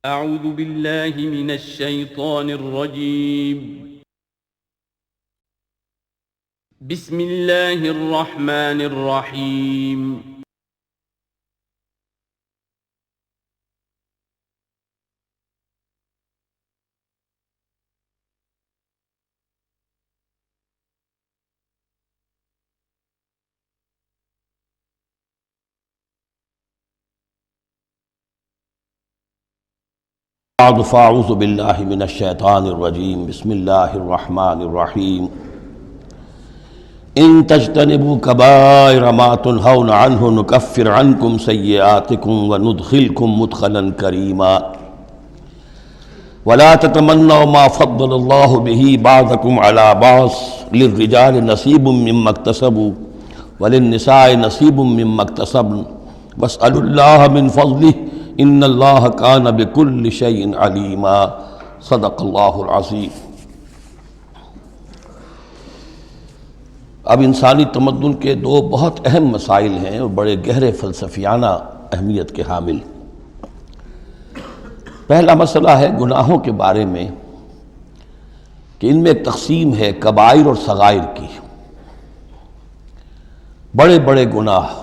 اعوذ باللہ من الشیطان الرجیم بسم اللہ الرحمن الرحیم بعد فاعوذ باللہ من الشیطان الرجیم بسم اللہ الرحمن الرحیم ان تجتنبوا کبائر ما تنہون عنہ نکفر عنکم سیئاتکم وندخلکم مدخلا کریما ولا تتمنوا ما فضل اللہ به بعضکم علی بعض للرجال نصیب مما اکتسبوا وللنساء نصیب مما اکتسبن واسألوا اللہ من فضلہ ان اللہ کان بکل شیء علیما صدق اللہ العظیم۔ اب انسانی تمدن کے دو بہت اہم مسائل ہیں اور بڑے گہرے فلسفیانہ اہمیت کے حامل۔ پہلا مسئلہ ہے گناہوں کے بارے میں کہ ان میں ایک تقسیم ہے کبائر اور صغائر کی۔ بڑے بڑے گناہ،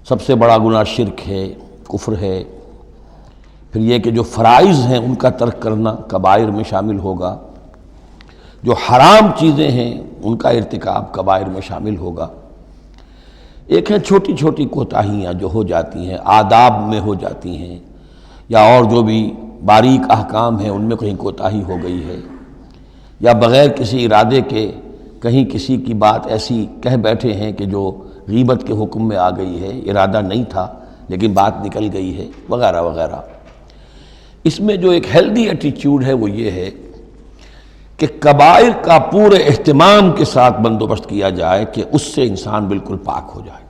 سب سے بڑا گناہ شرک ہے، کفر ہے، پھر یہ کہ جو فرائض ہیں ان کا ترک کرنا کبائر میں شامل ہوگا، جو حرام چیزیں ہیں ان کا ارتکاب کبائر میں شامل ہوگا۔ ایک ہیں چھوٹی چھوٹی کوتاہیاں جو ہو جاتی ہیں، آداب میں ہو جاتی ہیں، یا اور جو بھی باریک احکام ہیں ان میں کہیں کوتاہی ہو گئی ہے، یا بغیر کسی ارادے کے کہیں کسی کی بات ایسی کہہ بیٹھے ہیں کہ جو غیبت کے حکم میں آ گئی ہے، ارادہ نہیں تھا لیکن بات نکل گئی ہے، وغیرہ وغیرہ۔ اس میں جو ایک ہیلدی ایٹیچیوڈ ہے وہ یہ ہے کہ کبائر کا پورے اہتمام کے ساتھ بندوبست کیا جائے کہ اس سے انسان بالکل پاک ہو جائے۔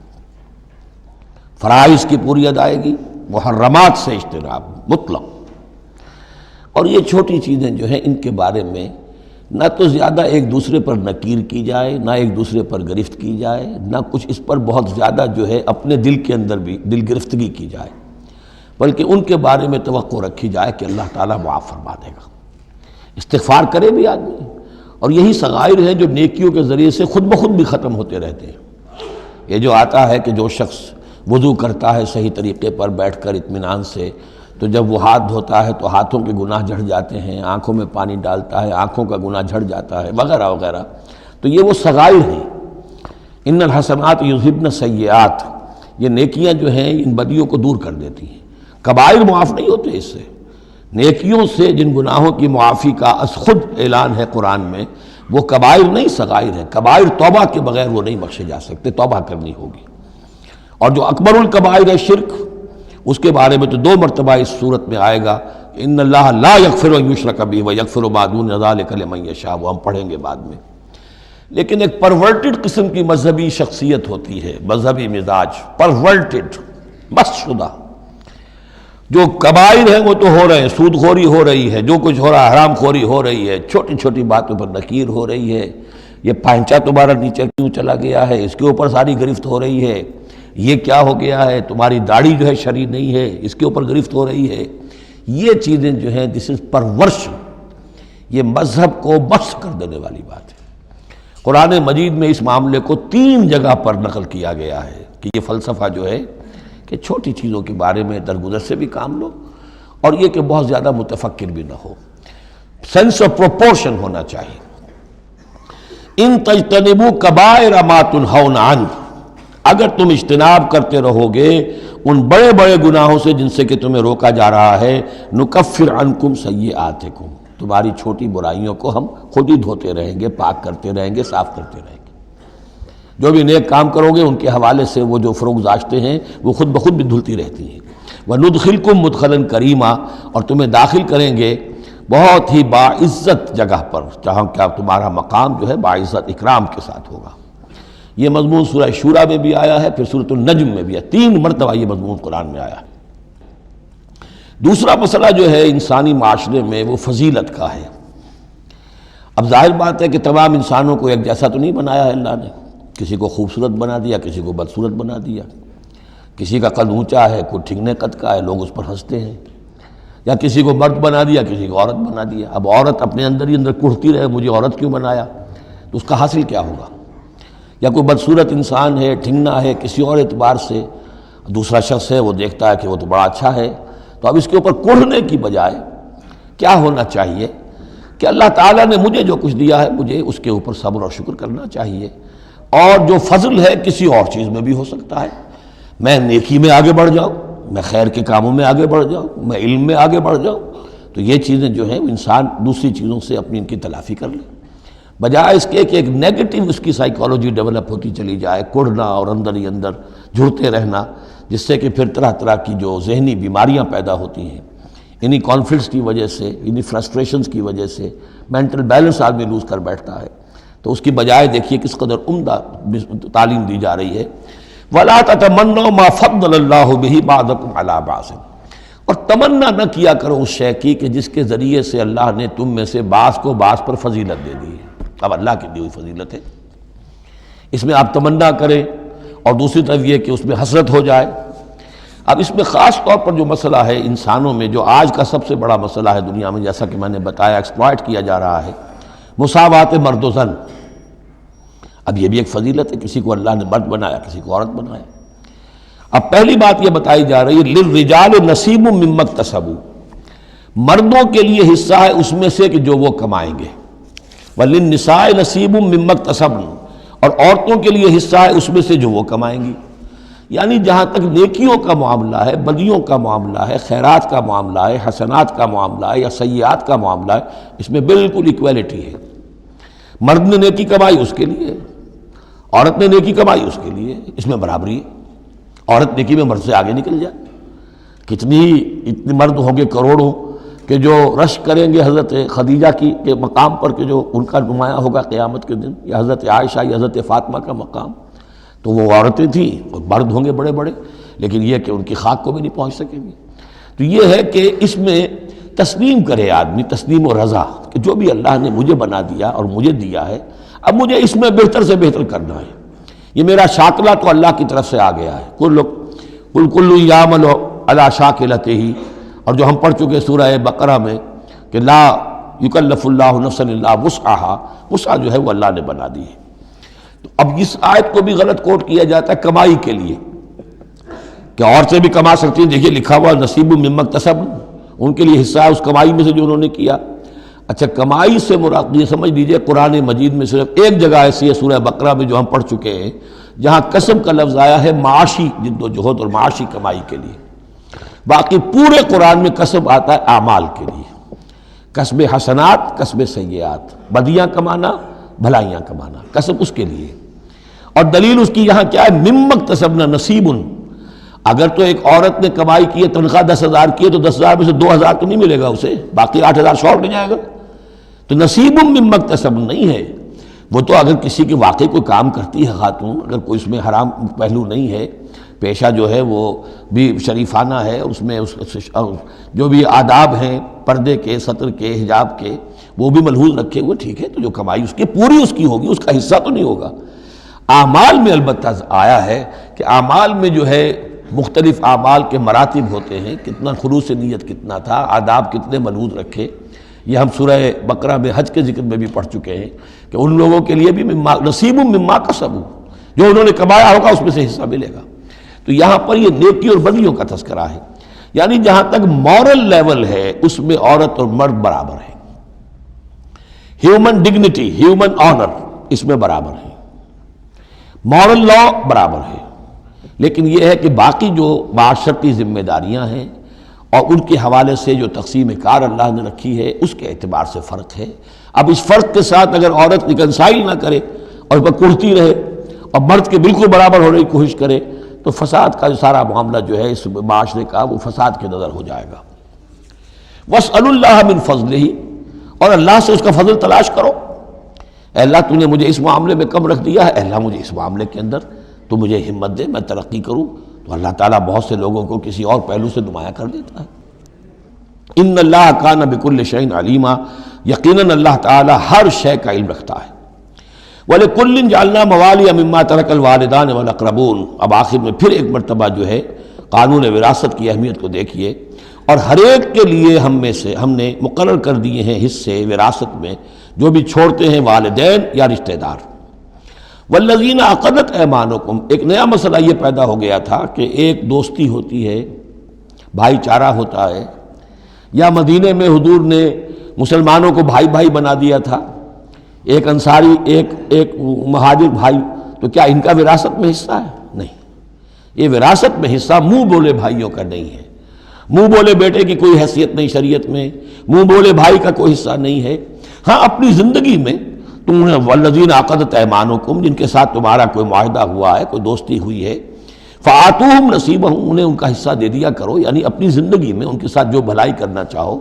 فرائض کی پوری ادائیگی، محرمات سے اجتناب مطلق۔ اور یہ چھوٹی چیزیں جو ہیں ان کے بارے میں نہ تو زیادہ ایک دوسرے پر نکیر کی جائے، نہ ایک دوسرے پر گرفت کی جائے، نہ کچھ اس پر بہت زیادہ جو ہے اپنے دل کے اندر بھی دل گرفتگی کی جائے، بلکہ ان کے بارے میں توقع رکھی جائے کہ اللہ تعالیٰ معاف فرما دے گا۔ استغفار کرے بھی آدمی، اور یہی صغائر ہیں جو نیکیوں کے ذریعے سے خود بخود بھی ختم ہوتے رہتے ہیں۔ یہ جو آتا ہے کہ جو شخص وضو کرتا ہے صحیح طریقے پر بیٹھ کر اطمینان سے، تو جب وہ ہاتھ دھوتا ہے تو ہاتھوں کے گناہ جھڑ جاتے ہیں، آنکھوں میں پانی ڈالتا ہے آنکھوں کا گناہ جھڑ جاتا ہے، وغیرہ وغیرہ۔ تو یہ وہ صغائر ہیں۔ ان الحسنات یذہبن السیئات، یہ نیکیاں جو ہیں ان بدیوں کو دور کر دیتی ہیں۔ کبائر معاف نہیں ہوتے اس سے۔ نیکیوں سے جن گناہوں کی معافی کا از خود اعلان ہے قرآن میں، وہ کبائر نہیں صغائر ہیں۔ کبائر توبہ کے بغیر وہ نہیں بخشے جا سکتے، توبہ کرنی ہوگی۔ اور جو اکبر الکبائر ہے شرک، اس کے بارے میں تو دو مرتبہ اس صورت میں آئے گا، ان اللہ لا یغفر ان یشرک بہ ویغفر ما دون ذلک لمن یشاء، وہ ہم پڑھیں گے بعد میں۔ لیکن ایک پرورٹڈ قسم کی مذہبی شخصیت ہوتی ہے، مذہبی مزاج، پرورٹڈ، مست شدہ۔ جو کبائر ہیں وہ تو ہو رہے ہیں، سود خوری ہو رہی ہے، جو کچھ ہو رہا ہے حرام خوری ہو رہی ہے، چھوٹی چھوٹی باتوں پر نکیر ہو رہی ہے، یہ پائنچا تمہارا نیچے کیوں چلا گیا ہے، اس کے اوپر ساری گرفت ہو رہی ہے، یہ کیا ہو گیا ہے، تمہاری داڑھی جو ہے شرعی نہیں ہے، اس کے اوپر گرفت ہو رہی ہے۔ یہ چیزیں جو ہیں دس از پرورش، یہ مذہب کو مست کر دینے والی بات ہے۔ قرآن مجید میں اس معاملے کو 3 جگہ پر نقل کیا گیا ہے کہ یہ فلسفہ جو ہے کہ چھوٹی چیزوں کے بارے میں درگزر سے بھی کام لو، اور یہ کہ بہت زیادہ متفکر بھی نہ ہو، سینس آف پروپورشن ہونا چاہیے۔ ان تجتنبوا کبائر ما تنہون عنہ، اگر تم اجتناب کرتے رہو گے ان بڑے بڑے گناہوں سے جن سے کہ تمہیں روکا جا رہا ہے، نکفر عنکم سیئاتکم، تمہاری چھوٹی برائیوں کو ہم خود ہی دھوتے رہیں گے، پاک کرتے رہیں گے، صاف کرتے رہیں گے۔ جو بھی نیک کام کرو گے ان کے حوالے سے وہ جو فروغ گزاشتے ہیں وہ خود بخود بھی دھلتی رہتی ہیں۔ وندخلکم مدخلا کریما، اور تمہیں داخل کریں گے بہت ہی باعزت جگہ پر، جہاں کہ تمہارا مقام جو ہے باعزت اکرام کے ساتھ ہوگا۔ یہ مضمون سورہ شورى میں بھی آیا ہے، پھر سورۃ النجم میں بھی ہے، 3 مرتبہ یہ مضمون قرآن میں آیا ہے۔ دوسرا مسئلہ جو ہے انسانی معاشرے میں وہ فضیلت کا ہے۔ اب ظاہر بات ہے کہ تمام انسانوں کو ایک جیسا تو نہیں بنایا ہے اللہ نے، کسی کو خوبصورت بنا دیا، کسی کو بدصورت بنا دیا، کسی کا قد اونچا ہے، کوئی ٹھگنے قد کا ہے، لوگ اس پر ہنستے ہیں۔ یا کسی کو مرد بنا دیا، کسی کو عورت بنا دیا۔ اب عورت اپنے اندر ہی اندر کڑھتی رہے مجھے عورت کیوں بنایا، تو اس کا حاصل کیا ہوگا؟ یا کوئی بدصورت انسان ہے، ٹھنگنا ہے کسی اور اعتبار سے، دوسرا شخص ہے وہ دیکھتا ہے کہ وہ تو بڑا اچھا ہے، تو اب اس کے اوپر کڑھنے کی بجائے کیا ہونا چاہیے کہ اللہ تعالیٰ نے مجھے جو کچھ دیا ہے مجھے اس کے اوپر صبر اور شکر کرنا چاہیے، اور جو فضل ہے کسی اور چیز میں بھی ہو سکتا ہے، میں نیکی میں آگے بڑھ جاؤں، میں خیر کے کاموں میں آگے بڑھ جاؤں، میں علم میں آگے بڑھ جاؤں، تو یہ چیزیں جو ہیں انسان دوسری چیزوں سے اپنی ان کی تلافی کر لے، بجائے اس کے کہ ایک نیگیٹو اس کی سائیکالوجی ڈیولپ ہوتی چلی جائے، کڑھنا اور اندر ہی اندر جھڑتے رہنا، جس سے کہ پھر طرح طرح کی جو ذہنی بیماریاں پیدا ہوتی ہیں، انہی کانفلکٹس کی وجہ سے، انہی فرسٹریشنز کی وجہ سے مینٹل بیلنس آدمی لوز کر بیٹھتا ہے۔ تو اس کی بجائے دیکھیے کس قدر عمدہ تعلیم دی جا رہی ہے، وَلَا تَتَمَنَّوْا مَا فَضَّلَ اللَّهُ بِهِ بَعْضَكُمْ عَلَىٰ بَعْضٍ، اور تمنا نہ کیا کرو اس شے کی کہ جس کے ذریعے سے اللہ نے تم میں سے بعض کو بعض پر فضیلت دے دی ہے۔ اب اللہ کی دی ہوئی فضیلت ہے، اس میں آپ تمنا کریں، اور دوسری طرف یہ کہ اس میں حسرت ہو جائے۔ اب اس میں خاص طور پر جو مسئلہ ہے انسانوں میں، جو آج کا سب سے بڑا مسئلہ ہے دنیا میں، جیسا کہ میں نے بتایا ایکسپلائٹ کیا جا رہا ہے، مساوات مرد و زن۔ اب یہ بھی ایک فضیلت ہے، کسی کو اللہ نے مرد بنایا، کسی کو عورت بنایا۔ اب پہلی بات یہ بتائی جا رہی ہے للرجال نصیب مما اکتسبوا، مردوں کے لیے حصہ ہے اس میں سے کہ جو وہ کمائیں گے، وللنساء نصیب مما اکتسبن، اور عورتوں کے لیے حصہ ہے اس میں سے جو وہ کمائیں گی۔ یعنی جہاں تک نیکیوں کا معاملہ ہے، بدیوں کا معاملہ ہے، خیرات کا معاملہ ہے، حسنات کا معاملہ ہے یا سیئات کا معاملہ ہے، اس میں بالکل ایکویلٹی ہے۔ مرد نے نیکی کمائی اس کے لیے، عورت نے نیکی کمائی اس کے لیے، اس میں برابری ہے۔ عورت نیکی میں مرد سے آگے نکل جائے، اتنے مرد ہوں گے کروڑوں کہ جو رش کریں گے حضرت خدیجہ کی کے مقام پر، کہ جو ان کا نمایاں ہوگا قیامت کے دن، یا حضرت عائشہ یا حضرت فاطمہ کا مقام، تو وہ عورتیں تھیں اور مرد ہوں گے بڑے بڑے، لیکن یہ کہ ان کی خاک کو بھی نہیں پہنچ سکیں گے۔ تو یہ ہے کہ اس میں تسلیم کرے آدمی، تسلیم و رضا، کہ جو بھی اللہ نے مجھے بنا دیا اور مجھے دیا ہے، اب مجھے اس میں بہتر سے بہتر کرنا ہے۔ یہ میرا شاکلہ تو اللہ کی طرف سے آ گیا ہے، کل یعمل علی شاکلتہ، اور جو ہم پڑھ چکے سورہ بقرہ میں کہ لا یکلف اللہ نفسا الا وسعہا، وسع جو ہے وہ اللہ نے بنا دی ہے۔ تو اب اس آیت کو بھی غلط کوٹ کیا جاتا ہے کمائی کے لیے، کہ عورتیں بھی کما سکتی ہیں، دیکھیے لکھا ہوا نصیب مما اکتسبن، ان کے لیے حصہ ہے اس کمائی میں سے جو انہوں نے کیا۔ اچھا، کمائی سے مراد یہ سمجھ لیجئے قرآن مجید میں صرف ایک جگہ ایسی ہے سورہ بقرہ میں جو ہم پڑھ چکے ہیں، جہاں کسب کا لفظ آیا ہے معاشی جد و جہد اور معاشی کمائی کے لیے۔ باقی پورے قرآن میں کسب آتا ہے اعمال کے لیے، کسب حسنات، کسب سیئات، بدیاں کمانا، بھلائیاں کمانا، کسب اس کے لیے۔ اور دلیل اس کی یہاں کیا ہے، مما اکتسبنا نصیب۔ اگر تو ایک عورت نے کمائی کی ہے، تنخواہ 10,000 کی ہے، تو 10,000 میں سے 2,000 تو نہیں ملے گا اسے، باقی 8,000 شارٹ نہیں جائے گا، تو نصیب مما اکتسبن نہیں ہے وہ۔ تو اگر کسی کے واقعی کوئی کام کرتی ہے خاتون، اگر کوئی اس میں حرام پہلو نہیں ہے، پیشہ جو ہے وہ بھی شریفانہ ہے، اس میں جو بھی آداب ہیں پردے کے، سطر کے، حجاب کے، وہ بھی ملحوظ رکھے ہوئے، ٹھیک ہے، تو جو کمائی اس کی پوری اس کی ہوگی، اس کا حصہ تو نہیں ہوگا۔ اعمال میں البتہ آیا ہے کہ اعمال میں جو ہے مختلف اعمال کے مراتب ہوتے ہیں، کتنا خلوص نیت کتنا تھا، آداب کتنے ملحوظ رکھے، یہ ہم سورہ بقرہ میں حج کے ذکر میں بھی پڑھ چکے ہیں کہ ان لوگوں کے لیے بھی نصیب مما کسبوا، جو انہوں نے کمایا ہوگا اس میں سے حصہ ملے گا۔ تو یہاں پر یہ نیکی اور بدیوں کا تذکرہ ہے، یعنی جہاں تک مورل لیول ہے اس میں عورت اور مرد برابر ہیں، ہیومن ڈگنیٹی، ہیومن آنر اس میں برابر ہے، مورل لا برابر ہے۔ لیکن یہ ہے کہ باقی جو معاشرتی ذمہ داریاں ہیں اور ان کے حوالے سے جو تقسیم کار اللہ نے رکھی ہے، اس کے اعتبار سے فرق ہے۔ اب اس فرق کے ساتھ اگر عورت ریکنسائل نہ کرے اور وہ کڑھتی رہے اور مرد کے بالکل برابر ہونے کی کوشش کرے، تو فساد کا جو سارا معاملہ جو ہے اس معاشرے کا، وہ فساد کے نظر ہو جائے گا۔ وَاسْأَلُوا اللَّهَ مِنْ فَضْلِهِ، اور اللہ سے اس کا فضل تلاش کرو۔ اے اللہ تو نے مجھے اس معاملے میں کم رکھ دیا ہے، اے اللہ مجھے اس معاملے کے اندر تو مجھے ہمت دے، میں ترقی کروں۔ تو اللہ تعالیٰ بہت سے لوگوں کو کسی اور پہلو سے نمایاں کر دیتا ہے۔ ان اللہ کان بکل شیء علیما، یقیناً اللہ تعالیٰ ہر شے کا علم رکھتا ہے۔ وَلِكُلٍّ جَعَلْنَا مَوَالِيَ مِمَّا تَرَكَ الْوَالِدَانِ وَالْأَقْرَبُونَ، اب آخر میں پھر ایک مرتبہ جو ہے قانون وراثت کی اہمیت کو دیکھیے، اور ہر ایک کے لیے ہم نے مقرر کر دیے ہیں حصے وراثت میں جو بھی چھوڑتے ہیں والدین یا رشتہ دار۔ والذین عقدت ایمانکم، ایک نیا مسئلہ یہ پیدا ہو گیا تھا کہ ایک دوستی ہوتی ہے، بھائی چارہ ہوتا ہے، یا مدینے میں حضور نے مسلمانوں کو بھائی بھائی بنا دیا تھا، ایک انصاری ایک مہاجر بھائی، تو کیا ان کا وراثت میں حصہ ہے؟ نہیں، یہ وراثت میں حصہ منہ بولے بھائیوں کا نہیں ہے، منہ بولے بیٹے کی کوئی حیثیت نہیں شریعت میں، منہ بولے بھائی کا کوئی حصہ نہیں ہے۔ ہاں اپنی زندگی میں تم نے والذین عقدت ایمانکم، جن کے ساتھ تمہارا کوئی معاہدہ ہوا ہے، کوئی دوستی ہوئی ہے، فآتوہم نصیبہم، انہیں ان کا حصہ دے دیا کرو، یعنی اپنی زندگی میں ان کے ساتھ جو بھلائی کرنا چاہو،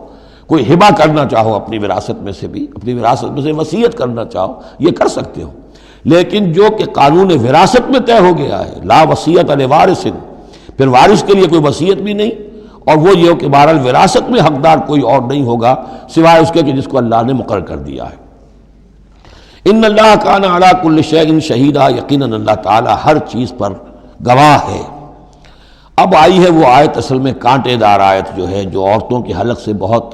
کوئی ہبہ کرنا چاہو اپنی وراثت میں سے بھی، اپنی وراثت میں سے وصیت کرنا چاہو، یہ کر سکتے ہو، لیکن جو کہ قانون وراثت میں طے ہو گیا ہے، لا وصیت لوارث، پھر وارث کے لیے کوئی وصیت بھی نہیں، اور وہ یہ کہ بہرحال وراثت میں حقدار کوئی اور نہیں ہوگا سوائے اس کے کہ جس کو اللہ نے مقرر کر دیا ہے۔ ان اللہ کان علی کل شیء شہیدا، یقیناً اللہ تعالیٰ ہر چیز پر گواہ ہے۔ اب آئی ہے وہ آیت، اصل میں کانٹے دار آیت جو ہے، جو عورتوں کے حلق سے بہت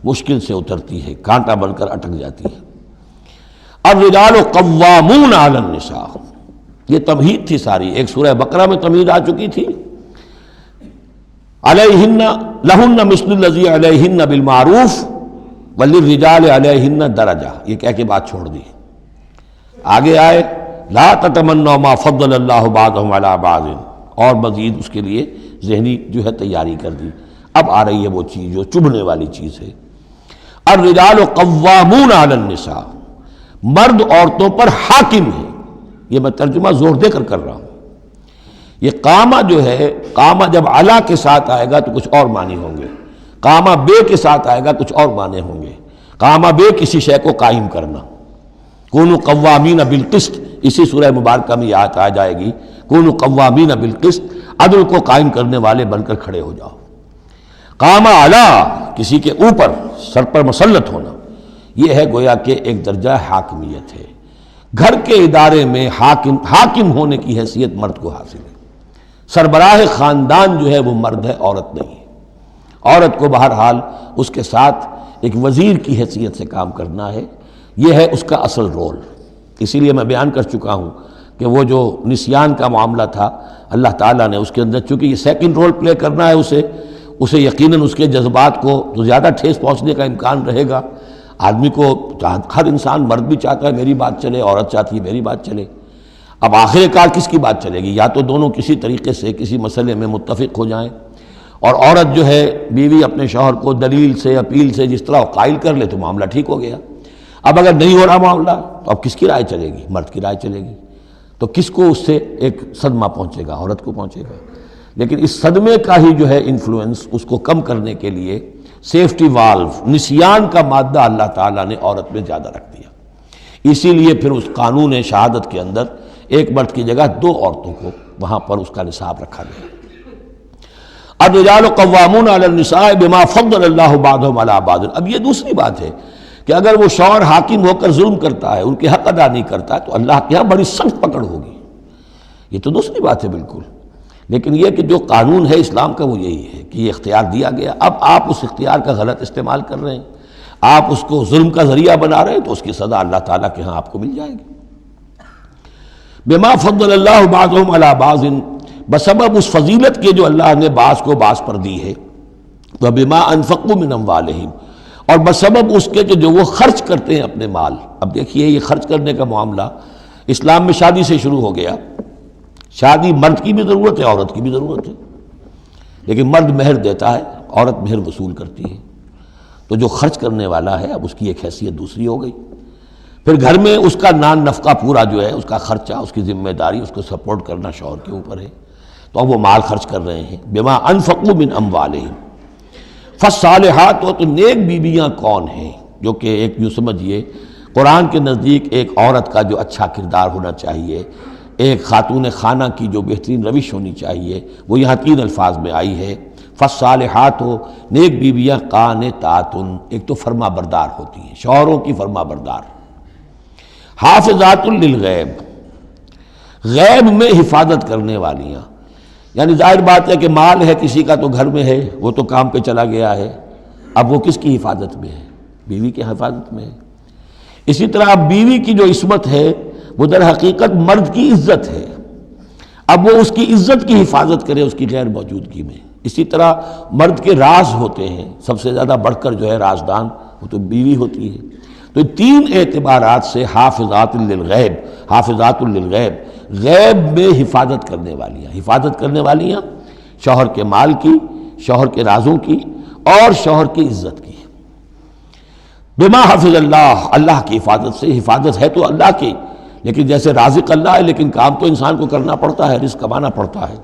مشکل سے اترتی ہے، کانٹا بن کر اٹک جاتی ہے۔ الرجال قوامون علی النساء، یہ تمہید تھی ساری، ایک سورہ بقرہ میں تمہید آ چکی تھی، علیہن لہن مثل الذی علیہن بالمعروف وللرجال علیہن درجہ، یہ کہہ کے بات چھوڑ دی۔ آگے آئے لا تتمنوا ما فضل اللہ بعضهم علی بعض، اور مزید اس کے لیے ذہنی جو ہے تیاری کر دی۔ اب آ رہی ہے وہ چیز جو چبھنے والی چیز ہے۔ الرجال قوامون علی النساء، مرد عورتوں پر حاکم ہے، یہ میں ترجمہ زور دے کر رہا ہوں۔ یہ قامہ جو ہے، قامہ جب علا کے ساتھ آئے گا تو کچھ اور معنی ہوں گے، قامہ بے کے ساتھ آئے گا کچھ اور معنی ہوں گے۔ قامہ بے کسی شے کو قائم کرنا، کونوا قوامین بالقسط، اسی سورہ مبارکہ میں یہ آیت آ جائے گی، کونوا قوامین بالقسط، عدل کو قائم کرنے والے بن کر کھڑے ہو جاؤ۔ قامہ علا، کسی کے اوپر، سر پر مسلط ہونا، یہ ہے گویا کہ ایک درجہ حاکمیت ہے۔ گھر کے ادارے میں حاکم ہونے کی حیثیت مرد کو حاصل ہے۔ سربراہ خاندان جو ہے وہ مرد ہے، عورت نہیں ہے۔ عورت کو بہرحال اس کے ساتھ ایک وزیر کی حیثیت سے کام کرنا ہے، یہ ہے اس کا اصل رول۔ اسی لیے میں بیان کر چکا ہوں کہ وہ جو نسیان کا معاملہ تھا، اللہ تعالیٰ نے اس کے اندر چونکہ یہ سیکنڈ رول پلے کرنا ہے اسے یقیناً اس کے جذبات کو تو زیادہ ٹھیس پہنچنے کا امکان رہے گا۔ آدمی کو، ہر انسان، مرد بھی چاہتا ہے میری بات چلے، عورت چاہتی ہے میری بات چلے۔ اب آخر کار کس کی بات چلے گی؟ یا تو دونوں کسی طریقے سے کسی مسئلے میں متفق ہو جائیں، اور عورت جو ہے بیوی اپنے شوہر کو دلیل سے، اپیل سے جس طرح قائل کر لے تو معاملہ ٹھیک ہو گیا۔ اب اگر نہیں ہو رہا معاملہ تو اب کس کی رائے چلے گی؟ مرد کی رائے چلے گی۔ تو کس کو اس سے ایک صدمہ پہنچے گا؟ عورت کو پہنچے گا۔ لیکن اس صدمے کا ہی جو ہے انفلوئنس، اس کو کم کرنے کے لیے سیفٹی والو، نسیان کا مادہ اللہ تعالیٰ نے عورت میں زیادہ رکھ دیا۔ اسی لیے پھر اس قانون شہادت کے اندر ایک مرد کی جگہ 2 عورتوں کو وہاں پر اس کا نصاب رکھا گیا۔ الرجال قوامون علی النساء بما فضل اللہ بعضهم علی بعض۔ اب یہ دوسری بات ہے کہ اگر وہ شوہر حاکم ہو کر ظلم کرتا ہے، ان کے حق ادا نہیں کرتا ہے، تو اللہ کے ہاں بڑی سخت پکڑ ہوگی، یہ تو دوسری بات ہے بالکل۔ لیکن یہ کہ جو قانون ہے اسلام کا وہ یہی ہے کہ یہ اختیار دیا گیا، اب آپ اس اختیار کا غلط استعمال کر رہے ہیں، آپ اس کو ظلم کا ذریعہ بنا رہے ہیں، تو اس کی سزا اللہ تعالیٰ کے ہاں آپ کو مل جائے گی۔ بما فضل اللہ بعضهم علی بعض، بسبب اس فضیلت کے جو اللہ نے بعض کو بعض پر دی ہے، وبما انفقوا من اموالہم، اور بسبب اس کے کہ جو وہ خرچ کرتے ہیں اپنے مال۔ اب دیکھیے یہ خرچ کرنے کا معاملہ اسلام میں شادی سے شروع ہو گیا۔ شادی مرد کی بھی ضرورت ہے، عورت کی بھی ضرورت ہے، لیکن مرد مہر دیتا ہے، عورت مہر وصول کرتی ہے۔ تو جو خرچ کرنے والا ہے اب اس کی ایک حیثیت دوسری ہو گئی۔ پھر گھر میں اس کا نان نفقہ پورا جو ہے، اس کا خرچہ، اس کی ذمہ داری، اس کو سپورٹ کرنا شوہر کے اوپر ہے، تو اب وہ مال خرچ کر رہے ہیں۔ بما انفقوا من اموالہم، فالصالحات، تو نیک بیویاں کون ہیں؟ جو کہ ایک یوں سمجھیے قرآن کے نزدیک ایک عورت کا جو اچھا کردار ہونا چاہیے، ایک خاتون خانہ کی جو بہترین روش ہونی چاہیے، وہ یہاں 3 الفاظ میں آئی ہے۔ فالصالحات، نیک بیویاں، قانتات، ایک تو فرما بردار ہوتی ہیں، شوہروں کی فرما بردار۔ حافظات للغیب، غیب میں حفاظت کرنے والیاں، یعنی ظاہر بات ہے کہ مال ہے کسی کا تو گھر میں ہے، وہ تو کام پہ چلا گیا ہے، اب وہ کس کی حفاظت میں ہے؟ بیوی کی حفاظت میں ہے۔ اسی طرح اب بیوی کی جو عصمت ہے وہ در حقیقت مرد کی عزت ہے، اب وہ اس کی عزت کی حفاظت کرے اس کی غیر موجودگی میں۔ اسی طرح مرد کے راز ہوتے ہیں، سب سے زیادہ بڑھ کر جو ہے رازدان وہ تو بیوی ہوتی ہے۔ تو تین اعتبارات سے حافظات للغیب، حافظات للغیب، غیب میں حفاظت کرنے والیاں شوہر کے مال کی، شوہر کے رازوں کی اور شوہر کی عزت کی۔ بما حفظ اللہ، اللہ کی حفاظت سے، حفاظت ہے تو اللہ کی، لیکن جیسے رازق اللہ ہے لیکن کام تو انسان کو کرنا پڑتا ہے، رزق کمانا پڑتا ہے۔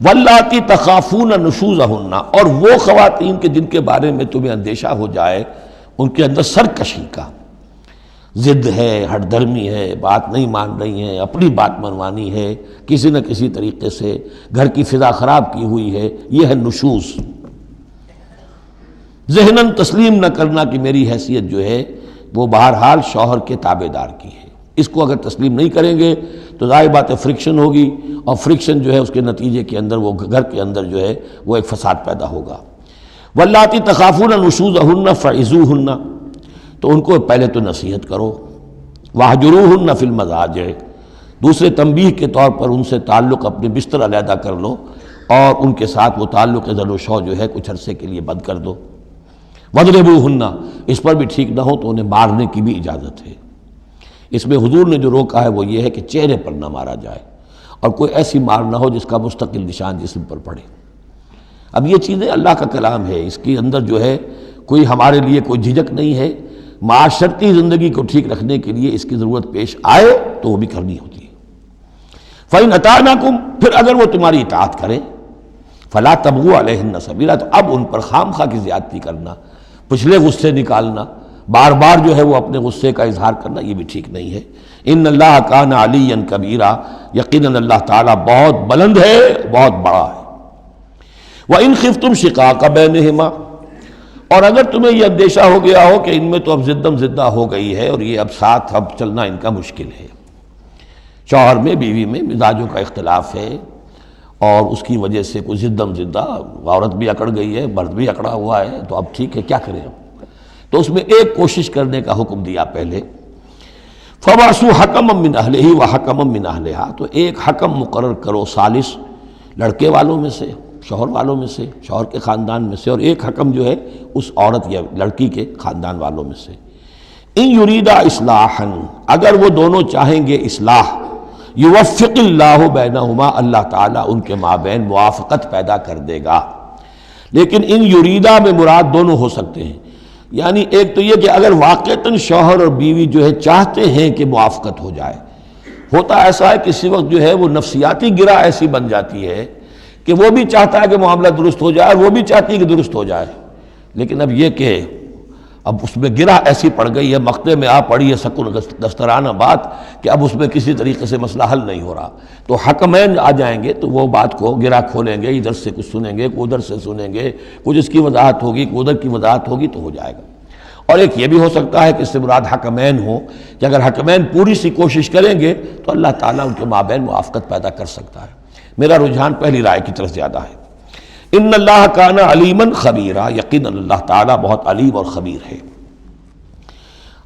واللاتی تخافون نشوزہن، اور وہ خواتین کے جن کے بارے میں تمہیں اندیشہ ہو جائے ان کے اندر سرکشی کا، ضد ہے، ہٹ دھرمی ہے، بات نہیں مان رہی ہیں، اپنی بات منوانی ہے، کسی نہ کسی طریقے سے گھر کی فضا خراب کی ہوئی ہے، یہ ہے نشوز۔ ذہناً تسلیم نہ کرنا کہ میری حیثیت جو ہے وہ بہرحال شوہر کے تابع دار کی ہے، اس کو اگر تسلیم نہیں کریں گے تو ظاہر بات ہے فرکشن ہوگی، اور فرکشن جو ہے اس کے نتیجے کے اندر وہ گھر کے اندر جو ہے وہ ایک فساد پیدا ہوگا۔ واللاتی تخافون نشوزہن فعظوہن، تو ان کو پہلے تو نصیحت کرو، واہجروہن فی المضاجع، دوسرے تنبیہ کے طور پر ان سے تعلق اپنے بستر علیحدہ کر لو اور ان کے ساتھ وہ تعلق زن و شو جو ہے کچھ عرصے کے لیے بند کر دو۔ وَاضْرِبُوهُنَّ، اس پر بھی ٹھیک نہ ہو تو انہیں مارنے کی بھی اجازت ہے۔ اس میں حضور نے جو روکا ہے وہ یہ ہے کہ چہرے پر نہ مارا جائے، اور کوئی ایسی مار نہ ہو جس کا مستقل نشان جسم پر پڑے۔ اب یہ چیزیں اللہ کا کلام ہے، اس کے اندر جو ہے کوئی ہمارے لیے کوئی جھجک نہیں ہے، معاشرتی زندگی کو ٹھیک رکھنے کے لیے اس کی ضرورت پیش آئے تو وہ بھی کرنی ہوتی ہے۔ فَإِنْ أَطَعْنَكُمْ، پھر اگر وہ تمہاری اطاعت کریں، فَلَا تَبْغُوا عَلَيْهِنَّ سَبِيلًا، تو اب ان پر خام خواہ کی زیادتی کرنا، پچھلے غصے نکالنا، بار بار جو ہے وہ اپنے غصے کا اظہار کرنا، یہ بھی ٹھیک نہیں ہے۔ ان اللہ کان علیٰ کبیرا، یقیناً اللہ تعالیٰ بہت بلند ہے، بہت بڑا ہے۔ وَإِنْ خِفْتُمْ شِقَاقَ بَيْنِهِمَا، اور اگر تمہیں یہ اندیشہ ہو گیا ہو کہ ان میں تو اب زدم زدہ ہو گئی ہے اور یہ اب ساتھ اب چلنا ان کا مشکل ہے، شوہر میں بیوی میں مزاجوں کا اختلاف ہے اور اس کی وجہ سے کوئی زدم زدہ، عورت بھی اکڑ گئی ہے، مرد بھی اکڑا ہوا ہے، تو اب ٹھیک ہے کیا کریں ہم؟ تو اس میں ایک کوشش کرنے کا حکم دیا پہلے، فَبَعْثُوا حَكَمًا مِّنْ أَهْلِهِ وَحَكَمًا مِّنْ أَهْلِهَا، تو ایک حکم مقرر کرو ثالث، لڑکے والوں میں سے، شوہر والوں میں سے، شوہر کے خاندان میں سے، اور ایک حکم جو ہے اس عورت یا لڑکی کے خاندان والوں میں سے۔ ان یریدا اصلاحا، اگر وہ دونوں چاہیں گے اصلاح، یوفق اللہ بینہما، اللہ تعالیٰ ان کے مابین موافقت پیدا کر دے گا۔ لیکن ان یریدا میں مراد دونوں ہو سکتے ہیں، یعنی ایک تو یہ کہ اگر واقعتاً شوہر اور بیوی جو ہے چاہتے ہیں کہ موافقت ہو جائے، ہوتا ایسا ہے کسی وقت جو ہے وہ نفسیاتی گرہ ایسی بن جاتی ہے کہ وہ بھی چاہتا ہے کہ معاملہ درست ہو جائے اور وہ بھی چاہتی ہے کہ درست ہو جائے، لیکن اب یہ کہ اب اس میں گرہ ایسی پڑ گئی ہے، مقطع میں آ پڑی ہے سکون دسترانہ بات، کہ اب اس میں کسی طریقے سے مسئلہ حل نہیں ہو رہا، تو حکمین آ جائیں گے تو وہ بات کو گرہ کھولیں گے، ادھر سے کچھ سنیں گے، ادھر سے سنیں گے، کچھ اس کی وضاحت ہوگی، ادھر کی وضاحت ہوگی، تو ہو جائے گا۔ اور ایک یہ بھی ہو سکتا ہے کہ اس سے مراد حکمین ہو، کہ اگر حکمین پوری سی کوشش کریں گے تو اللہ تعالیٰ ان کے مابین موافقت پیدا کر سکتا ہے۔ میرا رجحان پہلی رائے کی طرف زیادہ ہے۔ ان اللہ کان علیما خبیرا، یقیناً اللہ تعالیٰ بہت علیم اور خبیر ہے۔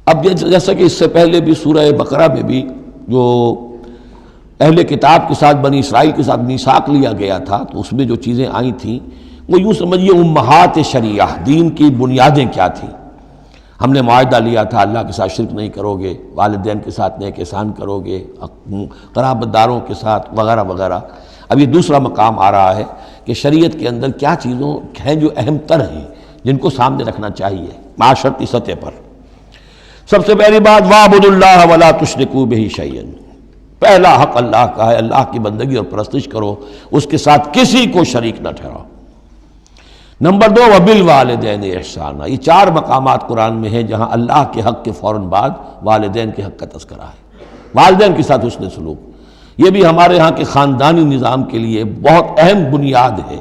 اب جیسا کہ اس سے پہلے بھی سورہ بقرہ میں بھی جو اہل کتاب کے ساتھ بنی اسرائیل کے ساتھ میثاق لیا گیا تھا، تو اس میں جو چیزیں آئی تھیں وہ یوں سمجھیے امہات شریعہ، دین کی بنیادیں کیا تھیں۔ ہم نے معاہدہ لیا تھا اللہ کے ساتھ شرک نہیں کرو گے، والدین کے ساتھ نیک احسان کرو گے، قرابت داروں کے ساتھ وغیرہ وغیرہ۔ اب یہ دوسرا مقام آ رہا ہے کہ شریعت کے اندر کیا چیزوں ہیں جو اہم تر ہیں، جن کو سامنے رکھنا چاہیے معاشرتی سطح پر۔ سب سے پہلی بات، وَاعْبُدُوا اللَّهَ وَلَا تُشْرِكُوا بِهِ شَيْئًا، پہلا حق اللہ کا ہے، اللہ کی بندگی اور پرستش کرو، اس کے ساتھ کسی کو شریک نہ ٹھہراؤ۔ نمبر 2، وَبِالْوَالِدَيْنِ إِحْسَانًا، یہ 4 مقامات قرآن میں ہیں جہاں اللہ کے حق کے فوراً بعد والدین کے حق کا تذکرہ ہے۔ والدین کے ساتھ حسن سلوک، یہ بھی ہمارے ہاں کے خاندانی نظام کے لیے بہت اہم بنیاد ہے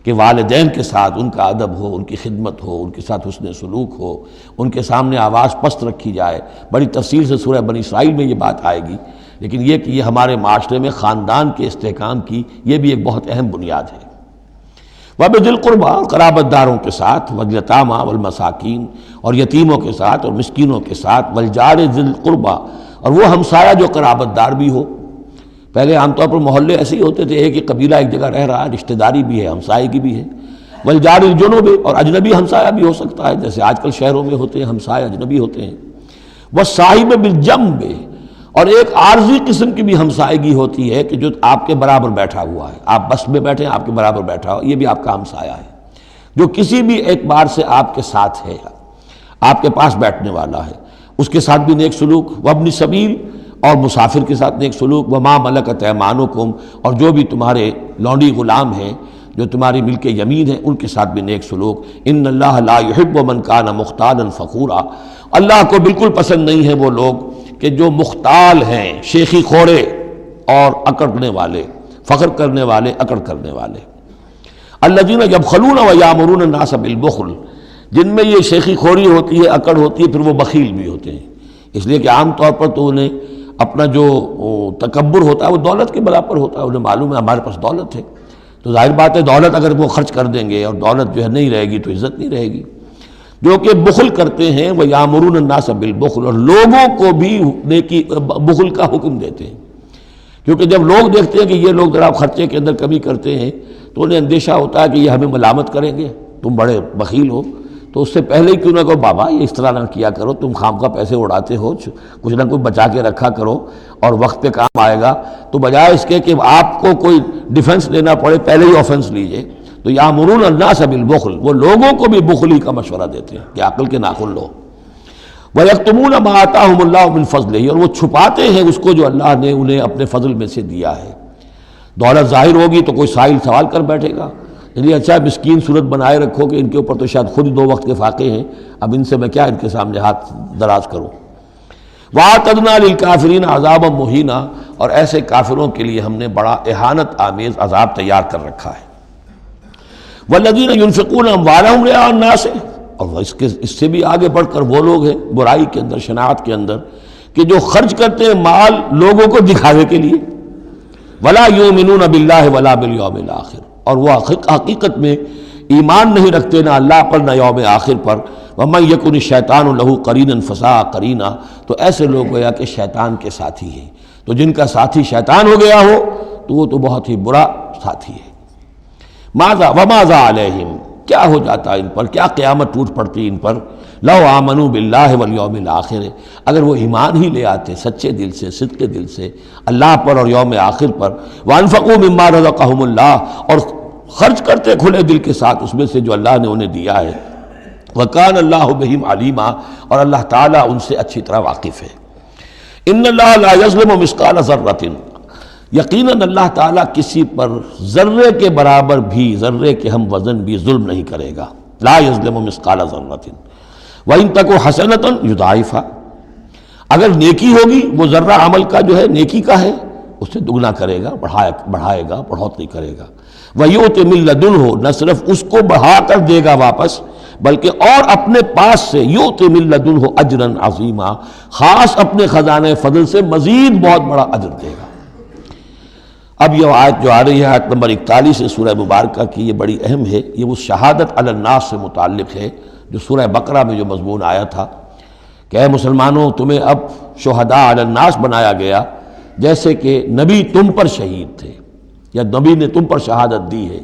کہ والدین کے ساتھ ان کا ادب ہو، ان کی خدمت ہو، ان کے ساتھ حسن سلوک ہو، ان کے سامنے آواز پست رکھی جائے۔ بڑی تفصیل سے سورہ بنی اسرائیل میں یہ بات آئے گی، لیکن یہ کہ یہ ہمارے معاشرے میں خاندان کے استحکام کی یہ بھی ایک بہت اہم بنیاد ہے۔ وَبِذِي الْقُرْبَىٰ، اور قرابت داروں کے ساتھ، وَالْيَتَامَىٰ وَالْمَسَاکِین، اور یتیموں کے ساتھ اور مسکینوں کے ساتھ، وَالْجَارِ ذِي الْقُرْبَىٰ، اور وہ ہمسایہ جو قرابت دار بھی ہو۔ پہلے عام طور پر محلے ایسے ہی ہوتے تھے، ایک ہی قبیلہ ایک جگہ رہ رہا ہے، رشتہ داری بھی ہے، ہمسائے کی بھی ہے۔ وَالْجَارِ الْجُنُبِ، اور اجنبی ہمسایہ بھی ہو سکتا ہے، جیسے آج کل شہروں میں ہوتے ہیں ہمسائے اجنبی ہوتے ہیں۔ وَالصَّاحِبِ بِالْجَنبِ، اور ایک عارضی قسم کی بھی ہمسائیگی ہوتی ہے کہ جو آپ کے برابر بیٹھا ہوا ہے، آپ بس میں بیٹھے ہیں آپ کے برابر بیٹھا ہو، یہ بھی آپ کا ہمسایہ ہے، جو کسی بھی اعتبار سے آپ کے ساتھ ہے، آپ کے پاس بیٹھنے والا ہے، اس کے ساتھ بھی نیک سلوک۔ وابن سبیل، اور مسافر کے ساتھ نیک سلوک۔ وما ملکت ایمانکم، اور جو بھی تمہارے لونڈی غلام ہیں جو تمہاری ملک یمین ہیں ان کے ساتھ بھی نیک سلوک۔ ان اللہ لا یحب من کان مختالا فخورا، اللہ کو بالکل پسند نہیں ہے وہ لوگ کہ جو مختال ہیں، شیخی خوڑے اور اکڑنے والے، فخر کرنے والے، اکڑ کرنے والے۔ الذین یبخلون ویامرون الناس بالبخل، جن میں یہ شیخی خوری ہوتی ہے، اکڑ ہوتی ہے، پھر وہ بخیل بھی ہوتے ہیں، اس لیے کہ عام طور پر تو انہیں اپنا جو تکبر ہوتا ہے وہ دولت کے برابر ہوتا ہے، انہیں معلوم ہے ہمارے پاس دولت ہے، تو ظاہر بات ہے دولت اگر وہ خرچ کر دیں گے اور دولت جو ہے نہیں رہے گی تو عزت نہیں رہے گی۔ جو کہ بخل کرتے ہیں، وہ یامرون الناس بالبخل، اور لوگوں کو بھی نیکی بخل کا حکم دیتے ہیں، کیونکہ جب لوگ دیکھتے ہیں کہ یہ لوگ ذرا خرچے کے اندر کمی کرتے ہیں تو انہیں اندیشہ ہوتا ہے کہ یہ ہمیں ملامت کریں گے، تم بڑے بخیل ہو، تو اس سے پہلے ہی کیوں نہ کہو بابا یہ اس طرح نہ کیا کرو، تم خام کا پیسے اڑاتے ہو، کچھ نہ کچھ بچا کے رکھا کرو اور وقت پہ کام آئے گا، تو بجائے اس کے کہ آپ کو کوئی ڈیفنس لینا پڑے پہلے ہی آفنس لیجئے۔ تو یامرون الناس بالبخل، وہ لوگوں کو بھی بخلی کا مشورہ دیتے ہیں کہ عقل کے ناخن لو۔ وَيَكْتُمُونَ مَا آتَاهُمُ اللَّهُ مِنْ فَضْلِهِ، اور وہ چھپاتے ہیں اس کو جو اللہ نے انہیں اپنے فضل میں سے دیا ہے۔ دولت ظاہر ہوگی تو کوئی سائل سوال کر بیٹھے گا، یعنی اچھا مسکین صورت بنائے رکھو کہ ان کے اوپر تو شاید خود 2 وقت کے فاقے ہیں، اب ان سے میں کیا ان کے سامنے ہاتھ دراز کروں۔ وَأَعْتَدْنَا لِلْكَافِرِينَ عَذَابًا مُهِينًا، اور ایسے کافروں کے لیے ہم نے بڑا اہانت آمیز عذاب تیار کر رکھا ہے۔ وَالَّذِينَ يُنْفِقُونَ أَمْوَالَهُمْ رِئَاءَ النَّاسِ، اور اس سے بھی آگے بڑھ کر وہ لوگ ہیں برائی کے اندر، شناعت کے اندر، کہ جو خرچ کرتے ہیں مال لوگوں کو دکھاوے کے لیے۔ وَلَا يُؤْمِنُونَ بِاللَّهِ وَلَا بِالْيَوْمِ الْآخِرِ، اور وہ حقیقت میں ایمان نہیں رکھتے نہ اللہ پر نہ یوم آخر پر۔ وَمَن يَكُنِ الشَّيْطَانُ لَهُ قَرِينًا فَسَاءَ قَرِينًا، تو ایسے لوگ گویا کہ شیطان کے ساتھی ہیں، تو جن کا ساتھی شیطان ہو گیا ہو تو وہ تو بہت ہی برا ساتھی ہے۔ وَمَاذَا عَلَيْهِمْ، کیا ہو جاتا ان پر، کیا قیامت ٹوٹ پڑتی ان پر، لَوْ آمَنُوا بِاللَّهِ وَالْيَوْمِ الْآخِرِ، اگر وہ ایمان ہی لے آتے سچے دل سے، صدق دل سے اللہ پر اور یوم آخر پر۔ وَأَنفَقُوا مِمَّا رَزَقَهُمُ اللَّهُ، اور خرچ کرتے کھلے دل کے ساتھ اس میں سے جو اللہ نے انہیں دیا ہے۔ وَكَانَ اللَّهُ بِهِمْ عَلِيمًا، اور اللہ تعالیٰ ان سے اچھی طرح واقف ہے۔ إِنَّ اللَّهَ لَا يَظْلِمُ مِثْقَالَ ذَرَّةٍ، یقیناً اللہ تعالیٰ کسی پر ذرے کے برابر بھی، ذرے کے ہم وزن بھی ظلم نہیں کرے گا۔ لا یظلم مثقال ذرۃ وإن تک حسنۃ یضاعفها، اگر نیکی ہوگی وہ ذرہ عمل کا جو ہے نیکی کا ہے اس سے دگنا کرے گا، بڑھائے گا، بڑھوتری کرے گا۔ وَيُؤْتِ مِن لَّدُنْهُ، نہ صرف اس کو بڑھا کر دے گا واپس بلکہ اور اپنے پاس سے یؤتِ مِن لَّدُنْهُ أَجْرًا عَظِیمًا، خاص اپنے خزانے فضل سے مزید بہت بڑا اجر دے گا۔ اب یہ آیت جو آ رہی ہے آیت نمبر 41 سے سورہ مبارکہ کی، یہ بڑی اہم ہے، یہ وہ شہادت علی الناس سے متعلق ہے جو سورہ بقرہ میں جو مضمون آیا تھا کہ اے مسلمانوں تمہیں اب شہداء علی الناس بنایا گیا، جیسے کہ نبی تم پر شہید تھے یا نبی نے تم پر شہادت دی ہے۔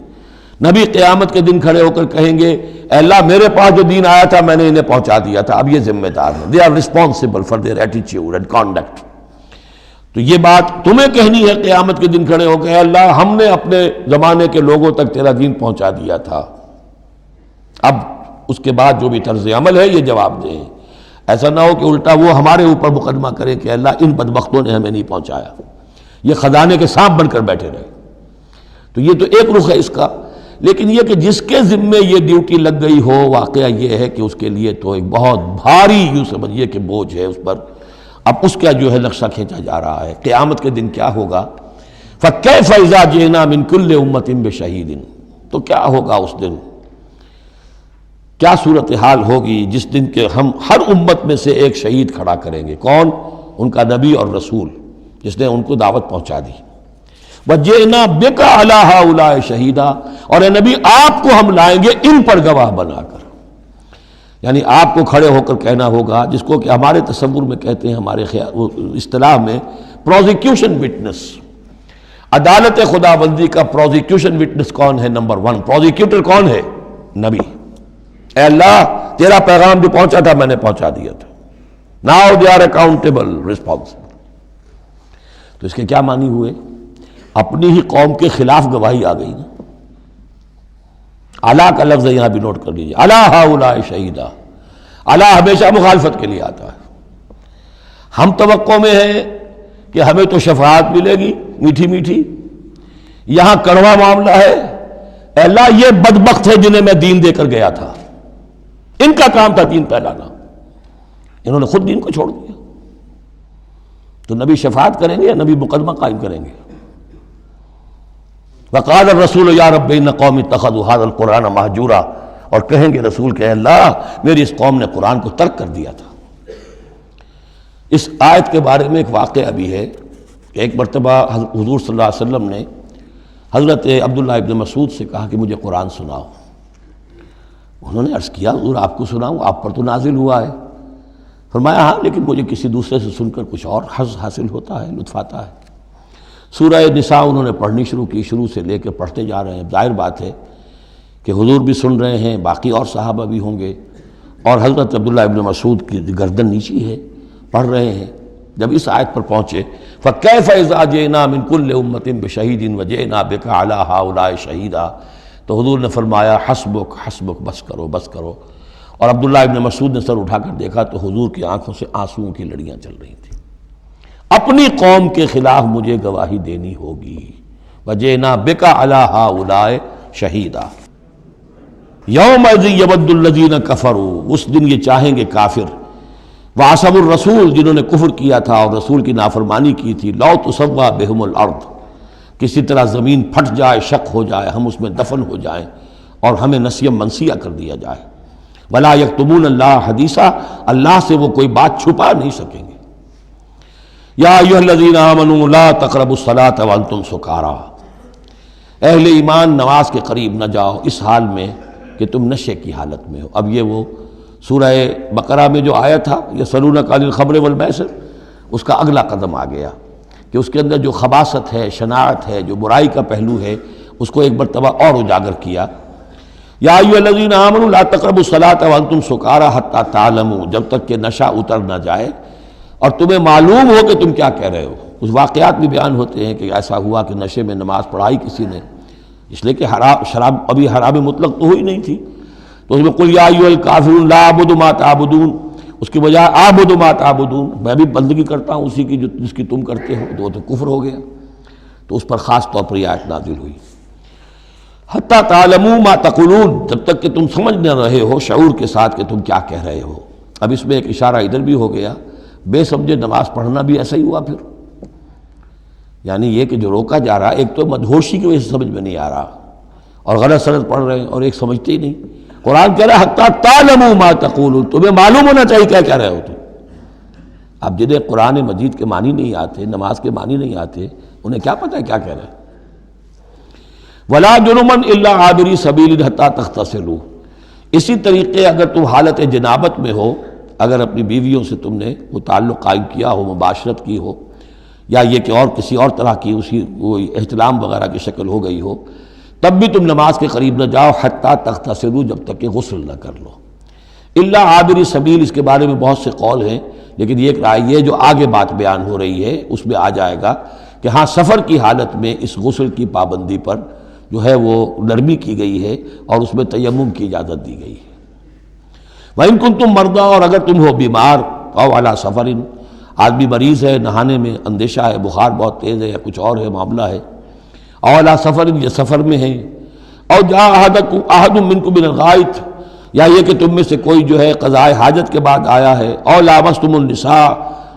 نبی قیامت کے دن کھڑے ہو کر کہیں گے اے اللہ میرے پاس جو دین آیا تھا میں نے انہیں پہنچا دیا تھا، اب یہ ذمہ دار ہیں، they are responsible for their attitude and conduct. تو یہ بات تمہیں کہنی ہے قیامت کے دن کھڑے ہو کے، اے اللہ ہم نے اپنے زمانے کے لوگوں تک تیرا دین پہنچا دیا تھا، اب اس کے بعد جو بھی طرز عمل ہے یہ جواب دیں۔ ایسا نہ ہو کہ الٹا وہ ہمارے اوپر مقدمہ کریں کہ اللہ ان بدبختوں نے ہمیں نہیں پہنچایا، یہ خزانے کے سانپ بن کر بیٹھے رہے۔ تو یہ تو ایک رخ ہے اس کا، لیکن یہ کہ جس کے ذمے یہ ڈیوٹی لگ گئی ہو، واقعہ یہ ہے کہ اس کے لیے تو ایک بہت بھاری یوں سمجھیے کہ بوجھ ہے اس پر۔ اب اس کا جو ہے نقشہ کھینچا جا رہا ہے قیامت کے دن کیا ہوگا۔ فَكَيْفَ إِذَا جِئْنَا مِن كُلِّ أُمَّةٍ بِشَهِيدٍ، تو کیا ہوگا اس دن، کیا صورتحال ہوگی جس دن کہ ہم ہر امت میں سے ایک شہید کھڑا کریں گے۔ کون؟ ان کا نبی اور رسول، جس نے ان کو دعوت پہنچا دی. وَجِئْنَا بِكَ عَلَىٰ هَٰؤُلَاءِ شَهِيدًا، اور اے نبی آپ کو ہم لائیں گے ان پر گواہ بنا کر. یعنی آپ کو کھڑے ہو کر کہنا ہوگا، جس کو کہ ہمارے تصور میں کہتے ہیں، ہمارے اصطلاح میں پروزیکیوشن وٹنس. عدالت خداوندی کا پروزیکیوشن وٹنس کون ہے؟ نمبر 1 پروزیکیوٹر کون ہے؟ نبی. اے اللہ تیرا پیغام جو پہنچا تھا میں نے پہنچا دیا تھا. Now they are accountable responsible. تو اس کے کیا معنی ہوئے؟ اپنی ہی قوم کے خلاف گواہی آ گئی نا. علا کا لفظ یہاں بھی نوٹ کر لیجیے. علی ہؤلاء شہیدا. علی ہمیشہ مخالفت کے لیے آتا ہے. ہم توقع میں ہیں کہ ہمیں تو شفاعت ملے گی میٹھی میٹھی، یہاں کڑوا معاملہ ہے. اے اللہ یہ بدبخت ہے جنہیں میں دین دے کر گیا تھا، ان کا کام تھا دین پھیلانا، انہوں نے خود دین کو چھوڑ دیا. تو نبی شفاعت کریں گے یا نبی مقدمہ قائم کریں گے؟ وقال الرسول یا رب ان قوم اتخذوا هذا القرآن مہجورا، اور کہیں گے رسول کہ اللہ میری اس قوم نے قرآن کو ترک کر دیا تھا. اس آیت کے بارے میں ایک واقعہ بھی ہے کہ ایک مرتبہ حضور صلی اللہ علیہ وسلم نے حضرت عبداللہ ابن مسعود سے کہا کہ مجھے قرآن سناؤ. انہوں نے عرض کیا حضور آپ کو سناؤں؟ آپ پر تو نازل ہوا ہے. فرمایا ہاں لیکن مجھے کسی دوسرے سے سن کر کچھ اور حظ حاصل ہوتا ہے، لطف آتا ہے. سورہ نساء انہوں نے پڑھنی شروع کی، شروع سے لے کے پڑھتے جا رہے ہیں. ظاہر بات ہے کہ حضور بھی سن رہے ہیں، باقی اور صحابہ بھی ہوں گے، اور حضرت عبداللہ ابن مسعود کی گردن نیچی ہے، پڑھ رہے ہیں. جب اس آیت پر پہنچے فَكَيْفَ إِذَا جِئْنَا مِن كُلِّ أُمَّةٍ بِشَهِيدٍ وَجِئْنَا بِكَ عَلَىٰ هَٰؤُلَاءِ شَهِيدًا. تو حضور نے فرمایا حسبک حسبک، بس کرو بس کرو. اور عبداللہ ابن مسعود نے سر اٹھا کر دیکھا تو حضور کی آنکھوں سے آنسوؤں کی لڑیاں چل رہی تھیں. اپنی قوم کے خلاف مجھے گواہی دینی ہوگی. وَجِئْنَا بِكَ عَلَىٰ هَٰؤُلَاءِ شَهِيدًا. يَوْمَئِذٍ يَوَدُّ الَّذِينَ كَفَرُوا، اس دن یہ چاہیں گے کافر، وَعَصَوُا الرَّسُولَ جنہوں نے کفر کیا تھا اور رسول کی نافرمانی کی تھی، لَوْ تُسَوَّىٰ بِهِمُ الْأَرْضُ، کسی طرح زمین پھٹ جائے، شق ہو جائے، ہم اس میں دفن ہو جائیں اور ہمیں نسیم منسیہ کر دیا جائے. وَلَا يَكْتُمُونَ اللَّهَ حَدِيثًا، اللہ سے وہ کوئی بات چھپا نہیں سکیں گے. یا ایھا الذین آمنوا لا تقربوا الصلاۃ وانتم سکارى، اہل ایمان نماز کے قریب نہ جاؤ اس حال میں کہ تم نشے کی حالت میں ہو. اب یہ وہ سورہ بقرہ میں جو آیا تھا یسألونک عن الخمر والمیسر، اس کا اگلا قدم آ گیا کہ اس کے اندر جو خباثت ہے، شناعت ہے، جو برائی کا پہلو ہے، اس کو ایک مرتبہ اور اجاگر کیا. یا ایھا الذین آمنوا لا تقربوا الصلاۃ وانتم سکارى حتی تعلموا، جب تک کہ نشہ اتر نہ جائے اور تمہیں معلوم ہو کہ تم کیا کہہ رہے ہو. اس واقعات بھی بیان ہوتے ہیں کہ ایسا ہوا کہ نشے میں نماز پڑھائی کسی نے، اس لیے کہ شراب ابھی حرام مطلق تو ہوئی نہیں تھی، تو اس میں قل یا ایھا الکافرون لا اعبد ما تعبدون، اس کی بجائے اعبد ما تعبدون، میں بھی بندگی کرتا ہوں اسی کی جس کی تم کرتے ہو، تو وہ تو کفر ہو گیا. تو اس پر خاص طور پر یہ آیت نازل ہوئی حتی تعلموا ما تقولون، جب تک کہ تم سمجھ نہ رہے ہو شعور کے ساتھ کہ تم کیا کہہ رہے ہو. اب اس میں ایک اشارہ ادھر بھی ہو گیا، بے سمجھے نماز پڑھنا بھی ایسا ہی ہوا. پھر یعنی یہ کہ جو روکا جا رہا، ایک تو مدہوشی کی وجہ سے سمجھ میں نہیں آ رہا اور غلط سلط پڑھ رہے ہیں، اور ایک سمجھتے ہی نہیں. قرآن کہہ رہا ہے حتی تعلموا ما تقولون، تمہیں معلوم ہونا چاہیے کیا کہہ رہے ہو تم. اب جنہیں قرآن مجید کے معنی نہیں آتے، نماز کے معنی نہیں آتے، انہیں کیا پتہ ہے کیا کہہ رہے ہیں. ولا جنبا الا عابری سبیل حتی تغتسلوا، اسی طریقے اگر تم حالت جنابت میں ہو، اگر اپنی بیویوں سے تم نے وہ تعلق قائم کیا ہو، مباشرت کی ہو، یا یہ کہ اور کسی اور طرح کی اسی وہ احتلام وغیرہ کی شکل ہو گئی ہو، تب بھی تم نماز کے قریب نہ جاؤ حتی تغتسلوا، جب تک کہ غسل نہ کر لو. الا عابری سبیل، اس کے بارے میں بہت سے قول ہیں، لیکن یہ رائے یہ جو آگے بات بیان ہو رہی ہے اس میں آ جائے گا کہ ہاں سفر کی حالت میں اس غسل کی پابندی پر جو ہے وہ نرمی کی گئی ہے اور اس میں تیمم کی اجازت دی گئی ہے. وَإِن كُنتُم مَرْضَىٰ، اور اگر تم ہو بیمار، أَوْ عَلَىٰ سَفَرٍ، آدمی مریض ہے، نہانے میں اندیشہ ہے، بخار بہت تیز ہے یا کچھ اور ہے معاملہ ہے، أَوْ عَلَىٰ سَفَرٍ، یہ سفر میں ہے، أَوْ جَاءَ أَحَدٌ مِّنكُم مِّنَ الْغَائِطِ، یا یہ کہ تم میں سے کوئی جو ہے قضاء حاجت کے بعد آیا ہے، أَوْ لَامَسْتُمُ النِّسَاءَ،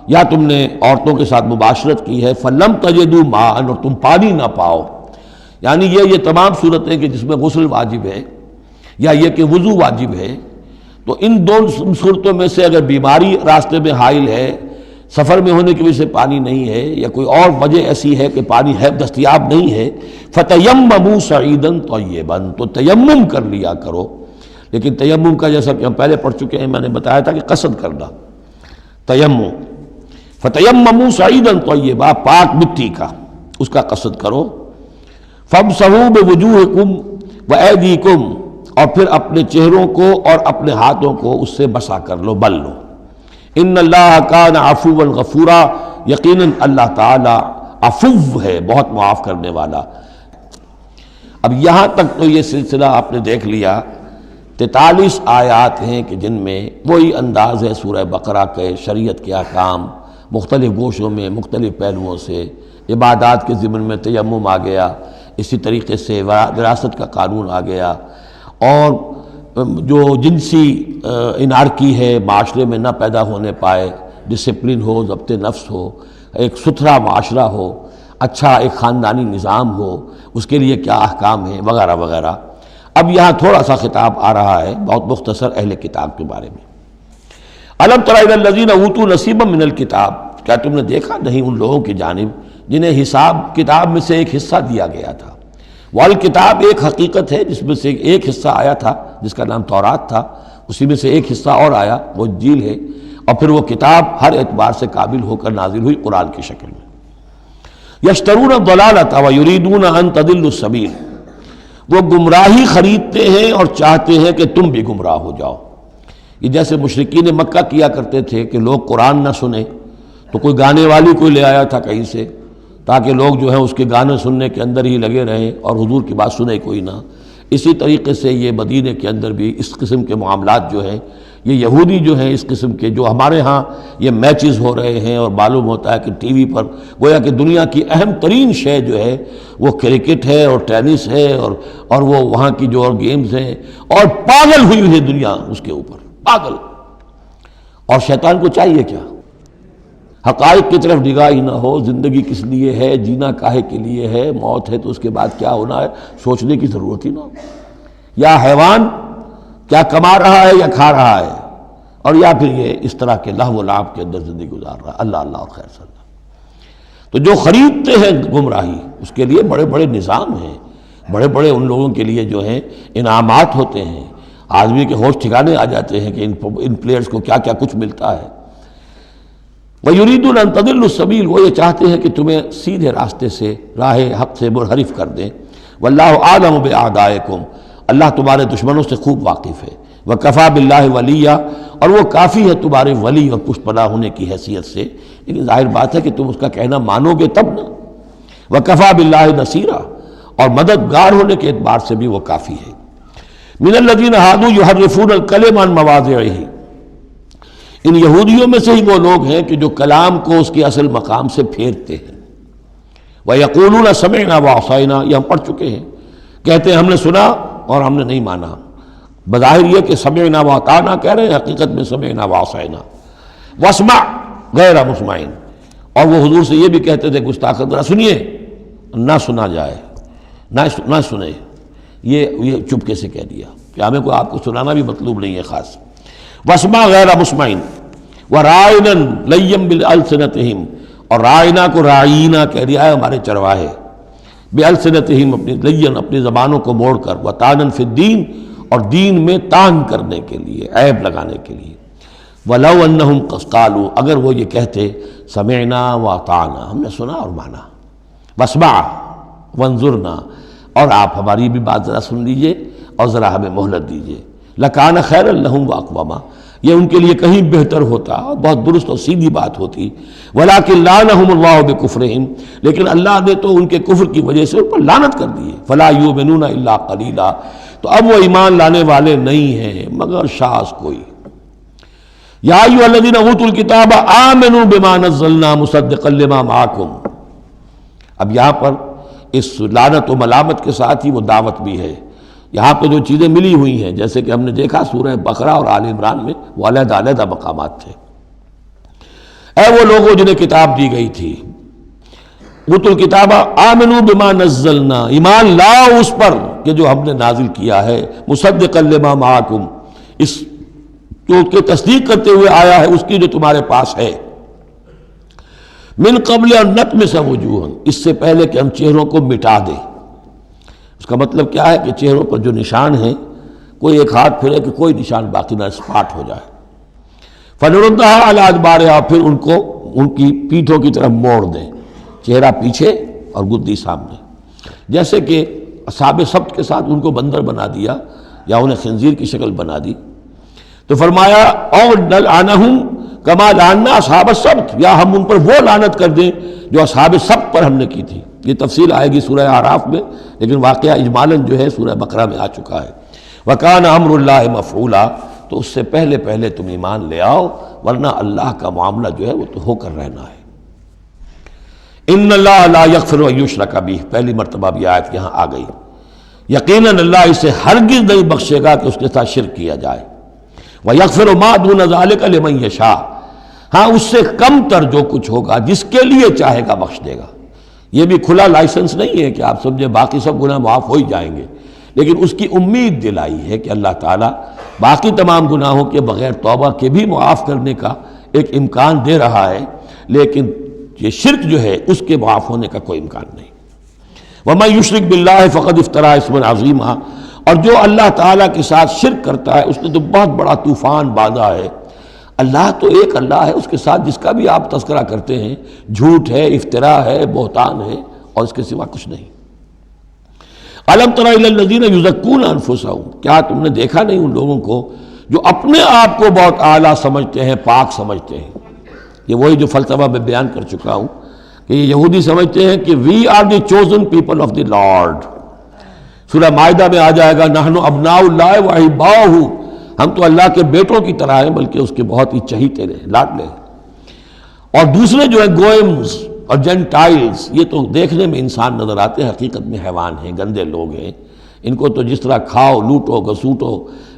یا تم نے عورتوں کے ساتھ مباشرت کی ہے، فَلَمْ تَجِدُوا مَاءً، اور تم پانی نہ پاؤ. یعنی یہ تمام صورتیں کہ جس میں غسل واجب ہے یا یہ کہ وضو واجب ہے، تو ان دو صورتوں میں سے اگر بیماری راستے میں حائل ہے سفر میں ہونے کی وجہ سے پانی نہیں ہے یا کوئی اور وجہ ایسی ہے کہ پانی ہے دستیاب نہیں ہے، فَتَيَمَّمُوا صَعِيدًا طَيِّبًا، تو تیمم کر لیا کرو. لیکن تیمم کا جیسا کہ ہم پہلے پڑھ چکے ہیں، میں نے بتایا تھا کہ قصد کرنا تیمم. فَتَيَمَّمُوا صَعِيدًا طَيِّبًا، پاک مٹی کا اس کا قصد کرو. فَامْسَحُوا بِوُجُوهِكُمْ وَأَيْدِيكُمْ، اور پھر اپنے چہروں کو اور اپنے ہاتھوں کو اس سے مسح کر لو، بل لو. ان اللہ کان عفوا غفورا، یقیناً اللہ تعالی عفو ہے، بہت معاف کرنے والا. اب یہاں تک تو یہ سلسلہ آپ نے دیکھ لیا. 43 آیات ہیں کہ جن میں وہی انداز ہے سورہ بقرہ کے، شریعت کے احکام مختلف گوشوں میں مختلف پہلوؤں سے. عبادات کے ضمن میں تیمم آ گیا، اسی طریقے سے وراثت کا قانون آ گیا، اور جو جنسی انارکی ہے معاشرے میں نہ پیدا ہونے پائے، ڈسپلن ہو، ضبط نفس ہو، ایک ستھرا معاشرہ ہو، اچھا ایک خاندانی نظام ہو، اس کے لیے کیا احکام ہیں وغیرہ وغیرہ. اب یہاں تھوڑا سا خطاب آ رہا ہے بہت مختصر اہل کتاب کے بارے میں. الم تر الی الذین اوتوا نصیبا من الکتاب، کیا تم نے دیکھا نہیں ان لوگوں کی جانب جنہیں حساب کتاب میں سے ایک حصہ دیا گیا تھا. والکتاب ایک حقیقت ہے جس میں سے ایک حصہ آیا تھا جس کا نام تورات تھا، اسی میں سے ایک حصہ اور آیا وہ انجیل ہے، اور پھر وہ کتاب ہر اعتبار سے قابل ہو کر نازل ہوئی قرآن کی شکل میں. یشترون الضلالۃ ویریدون ان تضلوا السبیل، وہ گمراہی خریدتے ہیں اور چاہتے ہیں کہ تم بھی گمراہ ہو جاؤ. یہ جیسے مشرکین مکہ کیا کرتے تھے کہ لوگ قرآن نہ سنیں تو کوئی گانے والی کوئی لے آیا تھا کہیں سے، تاکہ لوگ جو ہیں اس کے گانے سننے کے اندر ہی لگے رہیں اور حضور کی بات سنے کوئی نہ. اسی طریقے سے یہ مدینے کے اندر بھی اس قسم کے معاملات جو ہیں، یہ یہودی جو ہیں اس قسم کے، جو ہمارے ہاں یہ میچز ہو رہے ہیں اور معلوم ہوتا ہے کہ ٹی وی پر گویا کہ دنیا کی اہم ترین شے جو ہے وہ کرکٹ ہے اور ٹینس ہے اور وہ وہاں کی جو اور گیمز ہیں، اور پاگل ہوئی ہے دنیا اس کے اوپر، پاگل. اور شیطان کو چاہیے کیا؟ حقائق کی طرف نگاہ ہی نہ ہو. زندگی کس لیے ہے، جینا کاہے کے لیے ہے، موت ہے تو اس کے بعد کیا ہونا ہے، سوچنے کی ضرورت ہی نہ ہو. یا حیوان کیا کما رہا ہے یا کھا رہا ہے، اور یا پھر یہ اس طرح کے لہو و لعب کے اندر زندگی گزار رہا ہے. اللہ اللہ اور خیر صلی اللہ. تو جو خریدتے ہیں گمراہی، اس کے لیے بڑے بڑے نظام ہیں، بڑے بڑے ان لوگوں کے لیے جو ہیں انعامات ہوتے ہیں. آدمی کے ہوش ٹھکانے آ جاتے ہیں کہ ان پلیئرز کو کیا کیا کچھ ملتا ہے. وَيُرِيدُونَ أَن تَضِلُّوا السَّبِيلَ، وہ یہ چاہتے ہیں کہ تمہیں سیدھے راستے سے، راہ حق سے منحرف کر دیں. وَاللَّهُ أَعْلَمُ بِأَعْدَائِكُمْ، اللہ تمہارے دشمنوں سے خوب واقف ہے. وَكَفَى بِاللَّهِ وَلِيًّا، اور وہ کافی ہے تمہارے ولی اور پشت پناہ ہونے کی حیثیت سے. لیکن ظاہر بات ہے کہ تم اس کا کہنا مانو گے تب نا. وَكَفَى بِاللَّهِ نَصِيرًا، اور مددگار ہونے کے اعتبار سے بھی وہ کافی ہے. مِنَ الَّذِينَ هَادُوا يُحَرِّفُونَ الْكَلِمَ عَن مَّوَاضِعِهِ، ان یہودیوں میں سے ہی وہ لوگ ہیں کہ جو کلام کو اس کے اصل مقام سے پھیرتے ہیں. وَيَقُولُونَ سَمِعْنَا وَعَصَيْنَا، یہ ہم پڑھ چکے ہیں، کہتے ہیں ہم نے سنا اور ہم نے نہیں مانا. بظاہر یہ کہ سمعنا وَأَطَعْنَا کہہ رہے ہیں، حقیقت میں سمعنا وَعَصَيْنَا. وَاسْمَعْ غَيْرَ مُسْمَعٍ، اور وہ حضور سے یہ بھی کہتے تھے گستاخ نہ سنیے، نہ سنا جائے، نہ سنے. یہ چپکے سے کہہ دیا کہ ہمیں کوئی آپ کو سنانا بھی مطلوب نہیں ہے خاص. وَاسْمَعْ غَيْرَ مُسْمَعٍ وَرَاعِنًا لَيًّا بِأَلْسِنَتِهِمْ، اور رائنا کو رائینا کہہ دیا ہے ہمارے چرواہے. بِأَلْسِنَتِهِمْ، اپنی لین اپنی زبانوں کو موڑ کر. وَطَعْنًا فِي الدِّينِ، اور دین میں طعن کرنے کے لیے، عیب لگانے کے لیے. وَلَوْ أَنَّهُمْ قَالُوا، اگر وہ یہ کہتے سمعنا وَأَطَعْنَا، ہم نے سنا اور مانا. وَاسْمَعْ وَانظُرْنَا، اور آپ ہماری بھی بات ذرا سن لیجئے اور ذرا ہمیں مہلت دیجئے. لَكَانَ خَيْرًا لَهُمْ وَأَقْوَمَ، یہ ان کے لیے کہیں بہتر ہوتا اور بہت درست اور سیدھی بات ہوتی. وَلَكِنْ لَعَنَهُمُ اللَّهُ بِكُفْرِهِمْ، لیکن اللہ نے تو ان کے کفر کی وجہ سے ان پر لعنت کر دی. فَلَا يُؤْمِنُونَ إِلَّا قَلِيلًا، تو اب وہ ایمان لانے والے نہیں ہیں مگر شاذ کوئی. یا ایھا الذین اوتوا الکتاب آمنوا بما نزلنا مصدقا لما معکم، اب یہاں پر اس لعنت و ملامت کے ساتھ ہی وہ دعوت بھی ہے. یہاں پہ جو چیزیں ملی ہوئی ہیں جیسے کہ ہم نے دیکھا سورہ بقرہ اور آل عمران میں وہ علیحدہ علیحدہ مقامات تھے. اے وہ لوگوں جنہیں کتاب دی گئی تھی، اوتوا الکتاب آمنوا بما نزلنا، ایمان لاؤ اس پر کہ جو ہم نے نازل کیا ہے. مصدقا لما معکم، اس جو کہ تصدیق کرتے ہوئے آیا ہے اس کی جو تمہارے پاس ہے. من قبل ان نطمس وجوہا، اس سے پہلے کہ ہم چہروں کو مٹا دیں۔ اس کا مطلب کیا ہے کہ چہروں پر جو نشان ہیں کوئی ایک ہاتھ پھرے کہ کوئی نشان باقی نہ، اسپاٹ ہو جائے۔ فنردھا علی ادبارہا، پھر ان کو ان کی پیٹھوں کی طرف موڑ دیں، چہرہ پیچھے اور گدی سامنے، جیسے کہ اصحاب سبت کے ساتھ ان کو بندر بنا دیا یا انہیں خنزیر کی شکل بنا دی۔ تو فرمایا او نلعنہم کما لعنا اصحاب السبت، یا ہم ان پر وہ لعنت کر دیں جو اصحاب سبت پر ہم نے کی تھی۔ یہ تفصیل آئے گی سورہ اعراف میں، لیکن واقعہ اجمالاً جو ہے سورہ بقرہ میں آ چکا ہے۔ وَكَانَ أَمْرُ اللَّهِ مَفْعُولًا، تو اس سے پہلے تم ایمان لے آؤ، ورنہ اللہ کا معاملہ جو ہے وہ تو ہو کر رہنا ہے۔ ان اللہ لا یغفر ان یشرک بہ، پہلی مرتبہ بھی آیت یہاں آ گئی۔ یقیناً اللہ اسے ہرگز نہیں بخشے گا کہ اس کے ساتھ شرک کیا جائے۔ وَيَغْفِرُ مَا دُونَ ذَلِكَ لِمَن یشاء، ہاں اس سے کم تر جو کچھ ہوگا جس کے لیے چاہے گا بخش دے گا۔ یہ بھی کھلا لائسنس نہیں ہے کہ آپ سمجھے باقی سب گناہ معاف ہو ہی جائیں گے، لیکن اس کی امید دلائی ہے کہ اللہ تعالیٰ باقی تمام گناہوں کے بغیر توبہ کے بھی معاف کرنے کا ایک امکان دے رہا ہے، لیکن یہ شرک جو ہے اس کے معاف ہونے کا کوئی امکان نہیں۔ وَمَن يُشْرِكْ بِاللَّهِ فَقَدِ افْتَرَىٰ اِثْمًا عَظِيمًا، اور جو اللہ تعالیٰ کے ساتھ شرک کرتا ہے اس نے تو بہت بڑا طوفان باندھا ہے۔ اللہ تو ایک اللہ ہے، اس کے ساتھ جس کا بھی آپ تذکرہ کرتے ہیں جھوٹ ہے، افتراء ہے، بہتان ہے، اور اس کے سوا کچھ نہیں۔ أَلَمْ تَرَ إِلَى الَّذِينَ يُزَكُّونَ أَنفُسَهُمْ، کیا تم نے دیکھا نہیں ان لوگوں کو جو اپنے آپ کو بہت اعلیٰ سمجھتے ہیں، پاک سمجھتے ہیں۔ یہ وہی جو فلسفہ میں بیان کر چکا ہوں کہ یہ یہودی سمجھتے ہیں کہ we are the chosen people of the lord. سورہ مائدہ میں آ جائے گا نحن ابناء اللہ واحباؤہ، ہم تو اللہ کے بیٹوں کی طرح ہیں، بلکہ اس کے بہت ہی چہیتے ہیں، لاڈلے ہیں۔ اور دوسرے جو ہیں گوئمز اور جینٹائلز، یہ تو دیکھنے میں انسان نظر آتے ہیں، حقیقت میں حیوان ہیں، گندے لوگ ہیں۔ ان کو تو جس طرح کھاؤ، لوٹو، گسوٹو،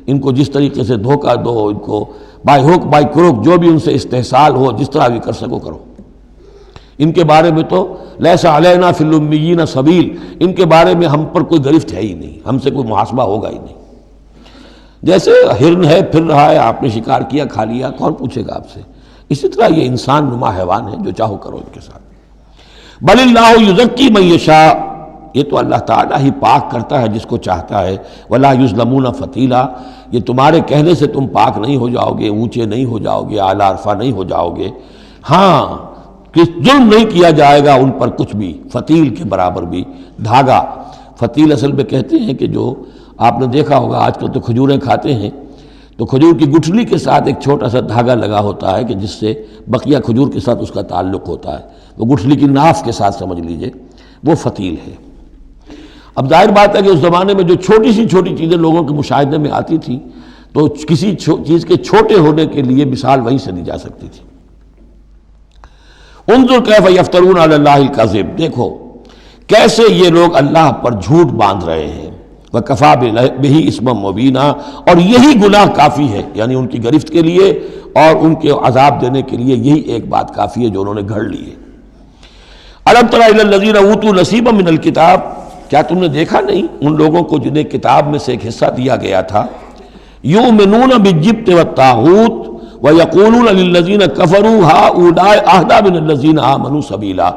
ان کو جس طریقے سے دھوکہ دو، ان کو بائی ہوک بائی کروک جو بھی ان سے استحصال ہو، جس طرح بھی کر سکو کرو۔ ان کے بارے میں تو لیس علینا فی الامیین سبیل، ان کے بارے میں ہم پر کوئی گرفت ہے ہی نہیں، ہم سے کوئی محاسبہ ہوگا ہی نہیں۔ جیسے ہرن ہے، پھر رہا ہے، آپ نے شکار کیا، کھا لیا، کون پوچھے گا آپ سے؟ اسی طرح یہ انسان نما حیوان ہے، جو چاہو کرو ان کے ساتھ۔ بل اللہ یزکی من یشاء، یہ تو اللہ تعالیٰ ہی پاک کرتا ہے جس کو چاہتا ہے۔ ولا یظلمون فتیلا، یہ تمہارے کہنے سے تم پاک نہیں ہو جاؤ گے، اونچے نہیں ہو جاؤ گے، اعلیٰ عرفہ نہیں ہو جاؤ گے۔ ہاں کہ ظلم نہیں کیا جائے گا ان پر کچھ بھی، فتیل کے برابر بھی۔ دھاگا، فتیل اصل میں کہتے ہیں کہ جو آپ نے دیکھا ہوگا آج کل تو کھجوریں کھاتے ہیں تو کھجور کی گٹھلی کے ساتھ ایک چھوٹا سا دھاگا لگا ہوتا ہے کہ جس سے بقیہ کھجور کے ساتھ اس کا تعلق ہوتا ہے، وہ گٹھلی کی ناف کے ساتھ سمجھ لیجئے، وہ فتیل ہے۔ اب ظاہر بات ہے کہ اس زمانے میں جو چھوٹی سی چھوٹی چیزیں لوگوں کے مشاہدے میں آتی تھیں تو کسی چیز کے چھوٹے ہونے کے لیے مثال وہیں سے دی جا سکتی تھی۔ انظر کیف یفترون علی اللہ الکذب، دیکھو کیسے یہ لوگ اللہ پر جھوٹ باندھ رہے ہیں۔ وکفیٰ بہ اسما مبینا، اور یہی گناہ کافی ہے، یعنی ان کی گرفت کے لیے اور ان کے عذاب دینے کے لیے یہی ایک بات کافی ہے جو انہوں نے گھڑ لی ہے۔ الم تر الی الذین اوتوا نصیبا من الکتاب، کیا تم نے دیکھا نہیں ان لوگوں کو جنہیں کتاب میں سے ایک حصہ دیا گیا تھا؟ یؤمنون بالجبت والطاغوت وَيَقُولُونَ لِلَّذِينَ كَفَرُوا هَؤُلَاءِ أَهْدَىٰ مِنَ الَّذِينَ آمَنُوا سَبِيلًا،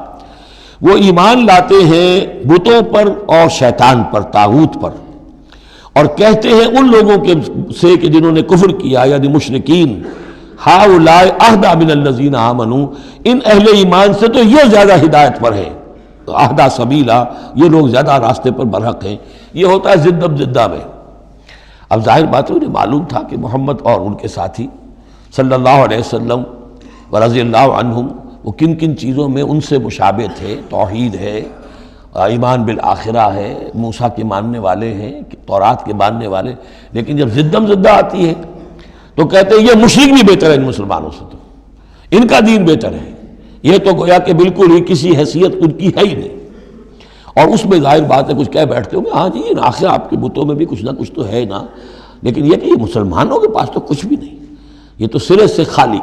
وہ ایمان لاتے ہیں بتوں پر اور شیطان پر، طاغوت پر، اور کہتے ہیں ان لوگوں کے سے کہ جنہوں نے کفر کیا یعنی مشرکین، هَؤُلَاءِ أَهْدَىٰ مِنَ الَّذِينَ آمَنُوا، ان اہل ایمان سے تو یہ زیادہ ہدایت پر ہے، اہدیٰ سبیلا، یہ لوگ زیادہ راستے پر برحق ہیں۔ یہ ہوتا ہے ضد اب ضدہ میں۔ اب ظاہر بات ہے انہیں معلوم تھا کہ محمد اور ان کے ساتھی صلی اللہ علیہ وسلم ورضی اللہ عنہم وہ کن کن چیزوں میں ان سے مشابہ تھے۔ توحید ہے، ایمان بالآخرہ ہے، موسیٰ کے ماننے والے ہیں، تورات کے ماننے والے، لیکن جب ضدم ضدہ آتی ہے تو کہتے ہیں یہ مشرک بھی بہتر ہے ان مسلمانوں سے، تو ان کا دین بہتر ہے۔ یہ تو گویا کہ بالکل ہی کسی حیثیت ان کی ہے ہی نہیں، اور اس میں ظاہر بات ہے کچھ کہہ بیٹھتے ہوں گے ہاں جی آخر آپ کے بتوں میں بھی کچھ نہ کچھ تو ہے نا، لیکن یہ کہ یہ مسلمانوں کے پاس تو کچھ بھی نہیں، یہ تو سرے سے خالی۔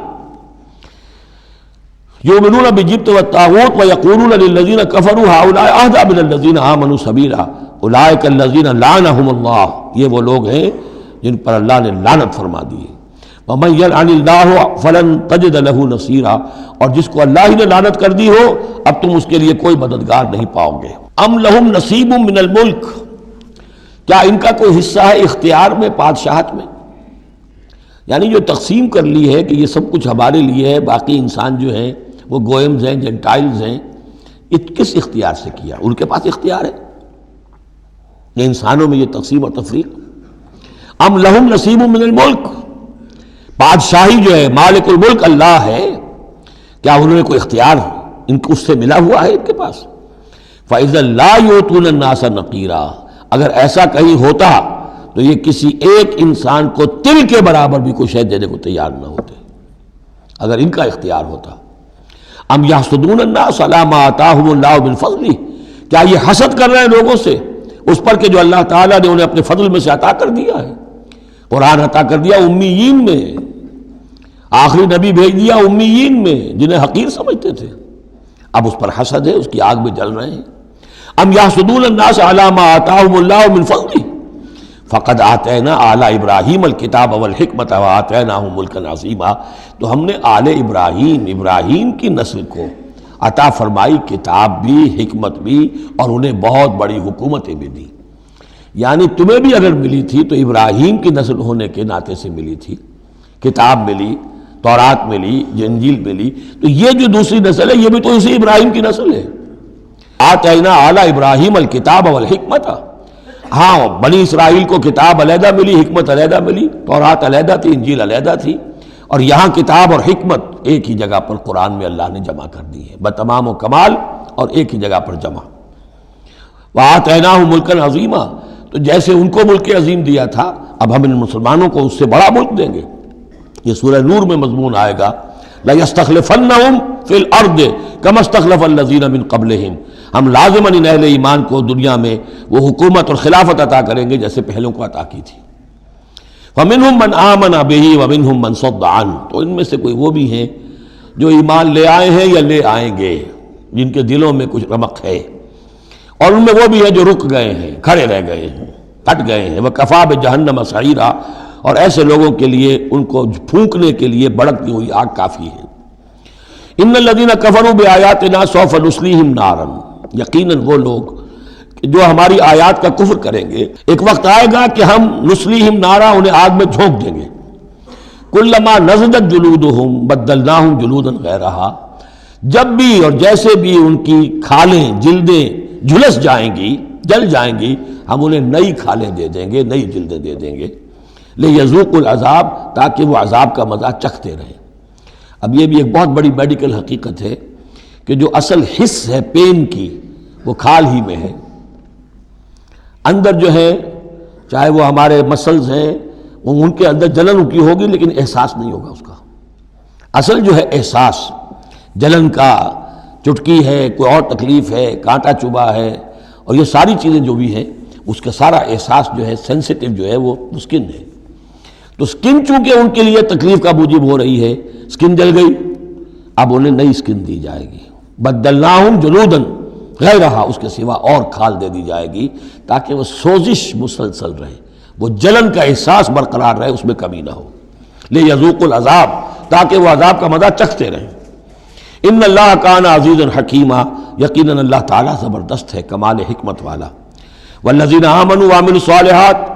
یؤمنون بالجبت والطاغوت ویقولون للذین کفروا هؤلاء اهدیٰ من الذین آمنوا سبیلا اولئک الذین لعنهم اللہ، یہ وہ لوگ ہیں جن پر اللہ نے لعنت فرما دی ہے۔ وَمَن يَلْعَنِ اللَّهُ فَلَن تَجِدَ لَهُ نَصِيرًا، اور جس کو اللہ ہی نے لعنت کر دی ہو اب تم اس کے لیے کوئی مددگار نہیں پاؤ گے۔ ام لہم نصیب من الملک، کیا ان کا کوئی حصہ ہے اختیار میں، بادشاہت میں؟ یعنی جو تقسیم کر لی ہے کہ یہ سب کچھ ہمارے لیے ہے، باقی انسان جو ہیں وہ گوئمز ہیں، جنٹائلز ہیں، یہ کس اختیار سے کیا؟ ان کے پاس اختیار ہے یہ انسانوں میں یہ تقسیم اور تفریق۔ ام لہم نصیب من الملک، بادشاہی جو ہے، مالک الملک اللہ ہے، کیا انہوں نے کوئی اختیار ان کو اس سے ملا ہوا ہے ان کے پاس؟ فَإِذَا لَا يُؤْتُونَ النَّاسَ نَقِيرًا، اگر ایسا کہیں ہوتا تو یہ کسی ایک انسان کو تل کے برابر بھی کوئی شے دینے کو تیار نہ ہوتے اگر ان کا اختیار ہوتا۔ ام یحسدون الناس علی ما آتاہم اللہ من فضلہ، کیا یہ حسد کر رہے ہیں لوگوں سے اس پر کہ جو اللہ تعالیٰ نے انہیں اپنے فضل میں سے عطا کر دیا ہے؟ قرآن عطا کر دیا امیین میں، آخری نبی بھیج دیا امیین میں جنہیں حقیر سمجھتے تھے، اب اس پر حسد ہے، اس کی آگ میں جل رہے ہیں۔ ام یحسدون الناس علی ما آتاہم اللہ من فضلہ فقد آتینا آل ابراہیم الکتاب والحکمت وآتیناہم ملکا عظیما، تو ہم نے آل ابراہیم کی نسل کو عطا فرمائی کتاب بھی، حکمت بھی، اور انہیں بہت بڑی حکومتیں بھی دی۔ یعنی تمہیں بھی اگر ملی تھی تو ابراہیم کی نسل ہونے کے ناطے سے ملی تھی، کتاب ملی، تورات ملی، انجیل ملی، تو یہ جو دوسری نسل ہے یہ بھی تو اسی ابراہیم کی نسل ہے۔ آتینا آل ابراہیم الکتاب والحکمت، ہاں بنی اسرائیل کو کتاب علیحدہ ملی، حکمت علیحدہ ملی، تورات علیحدہ تھی، انجیل علیحدہ تھی، اور یہاں کتاب اور حکمت ایک ہی جگہ پر قرآن میں اللہ نے جمع کر دی ہے بتمام و کمال، اور ایک ہی جگہ پر جمع۔ وَآتَيْنَاهُ مُلْكًا عَظِيمًا، تو جیسے ان کو ملک عظیم دیا تھا اب ہم ان مسلمانوں کو اس سے بڑا ملک دیں گے۔ یہ سورہ نور میں مضمون آئے گا، لَيَسْتَخْلِفَنَّهُمْ فِي الْأَرْضِ كَمَا اسْتَخْلَفَ الَّذِينَ مِن قَبْلِهِمْ، ہم لازماً ان اہل ایمان کو دنیا میں وہ حکومت اور خلافت عطا کریں گے جیسے پہلوں کو عطا کی تھی۔ وَمِنْهُمْ مَنْ آمَنَ بِهِ وَمِنْهُمْ مَنْ صَدَّ عَنْهُ، تو ان میں سے کوئی وہ بھی ہیں جو ایمان لے آئے ہیں یا لے آئیں گے، جن کے دلوں میں کچھ رمق ہے، اور ان میں وہ بھی ہیں جو رک گئے ہیں، کھڑے رہ گئے ہیں، ہٹ گئے ہیں۔ وَكَفَىٰ بِجَهَنَّمَ سَعِيرًا، اور ایسے لوگوں کے لیے ان کو پھونکنے کے لیے بھڑکتی ہوئی آگ کافی ہے۔ ان الذین کفروا بآیاتنا سوف نصلیہم نارا، یقیناً وہ لوگ جو ہماری آیات کا کفر کریں گے ایک وقت آئے گا کہ ہم نصلیہم نارا، انہیں آگ میں جھونک دیں گے۔ کلما نضجت جلودہم بدلناہم جلودا غیرہا، جب بھی اور جیسے بھی ان کی کھالیں، جلدیں جھلس جائیں گی، جل جائیں گی، ہم انہیں نئی کھالیں دے دیں گے، نئی جلدیں دے دیں گے، لِيَذُوقُوا الْعَذَابَ، تاکہ وہ عذاب کا مزہ چکھتے رہیں۔ اب یہ بھی ایک بہت بڑی میڈیکل حقیقت ہے کہ جو اصل حس ہے پین کی وہ کھال ہی میں ہے، اندر جو ہے چاہے وہ ہمارے مسلز ہیں ان کے اندر جلن کی ہوگی لیکن احساس نہیں ہوگا اس کا۔ اصل جو ہے احساس جلن کا، چٹکی ہے، کوئی اور تکلیف ہے، کانٹا چبھا ہے، اور یہ ساری چیزیں جو بھی ہیں اس کا سارا احساس جو ہے سینسیٹیو جو ہے وہ سکن ہے۔ تو سکن چونکہ ان کے لیے تکلیف کا موجب ہو رہی ہے، سکن جل گئی، اب انہیں نئی سکن دی جائے گی، بدلناہم جلودا غیرہا، اس کے سوا اور کھال دے دی جائے گی تاکہ وہ سوزش مسلسل رہے، وہ جلن کا احساس برقرار رہے، اس میں کمی نہ ہو، لیذوقوا العذاب، تاکہ وہ عذاب کا مزہ چکھتے رہیں۔ ان اللہ کان عزیزا حکیما، یقیناً اللہ تعالیٰ زبردست ہے، کمال حکمت والا۔ والذین آمنوا وعملوا الصالحات،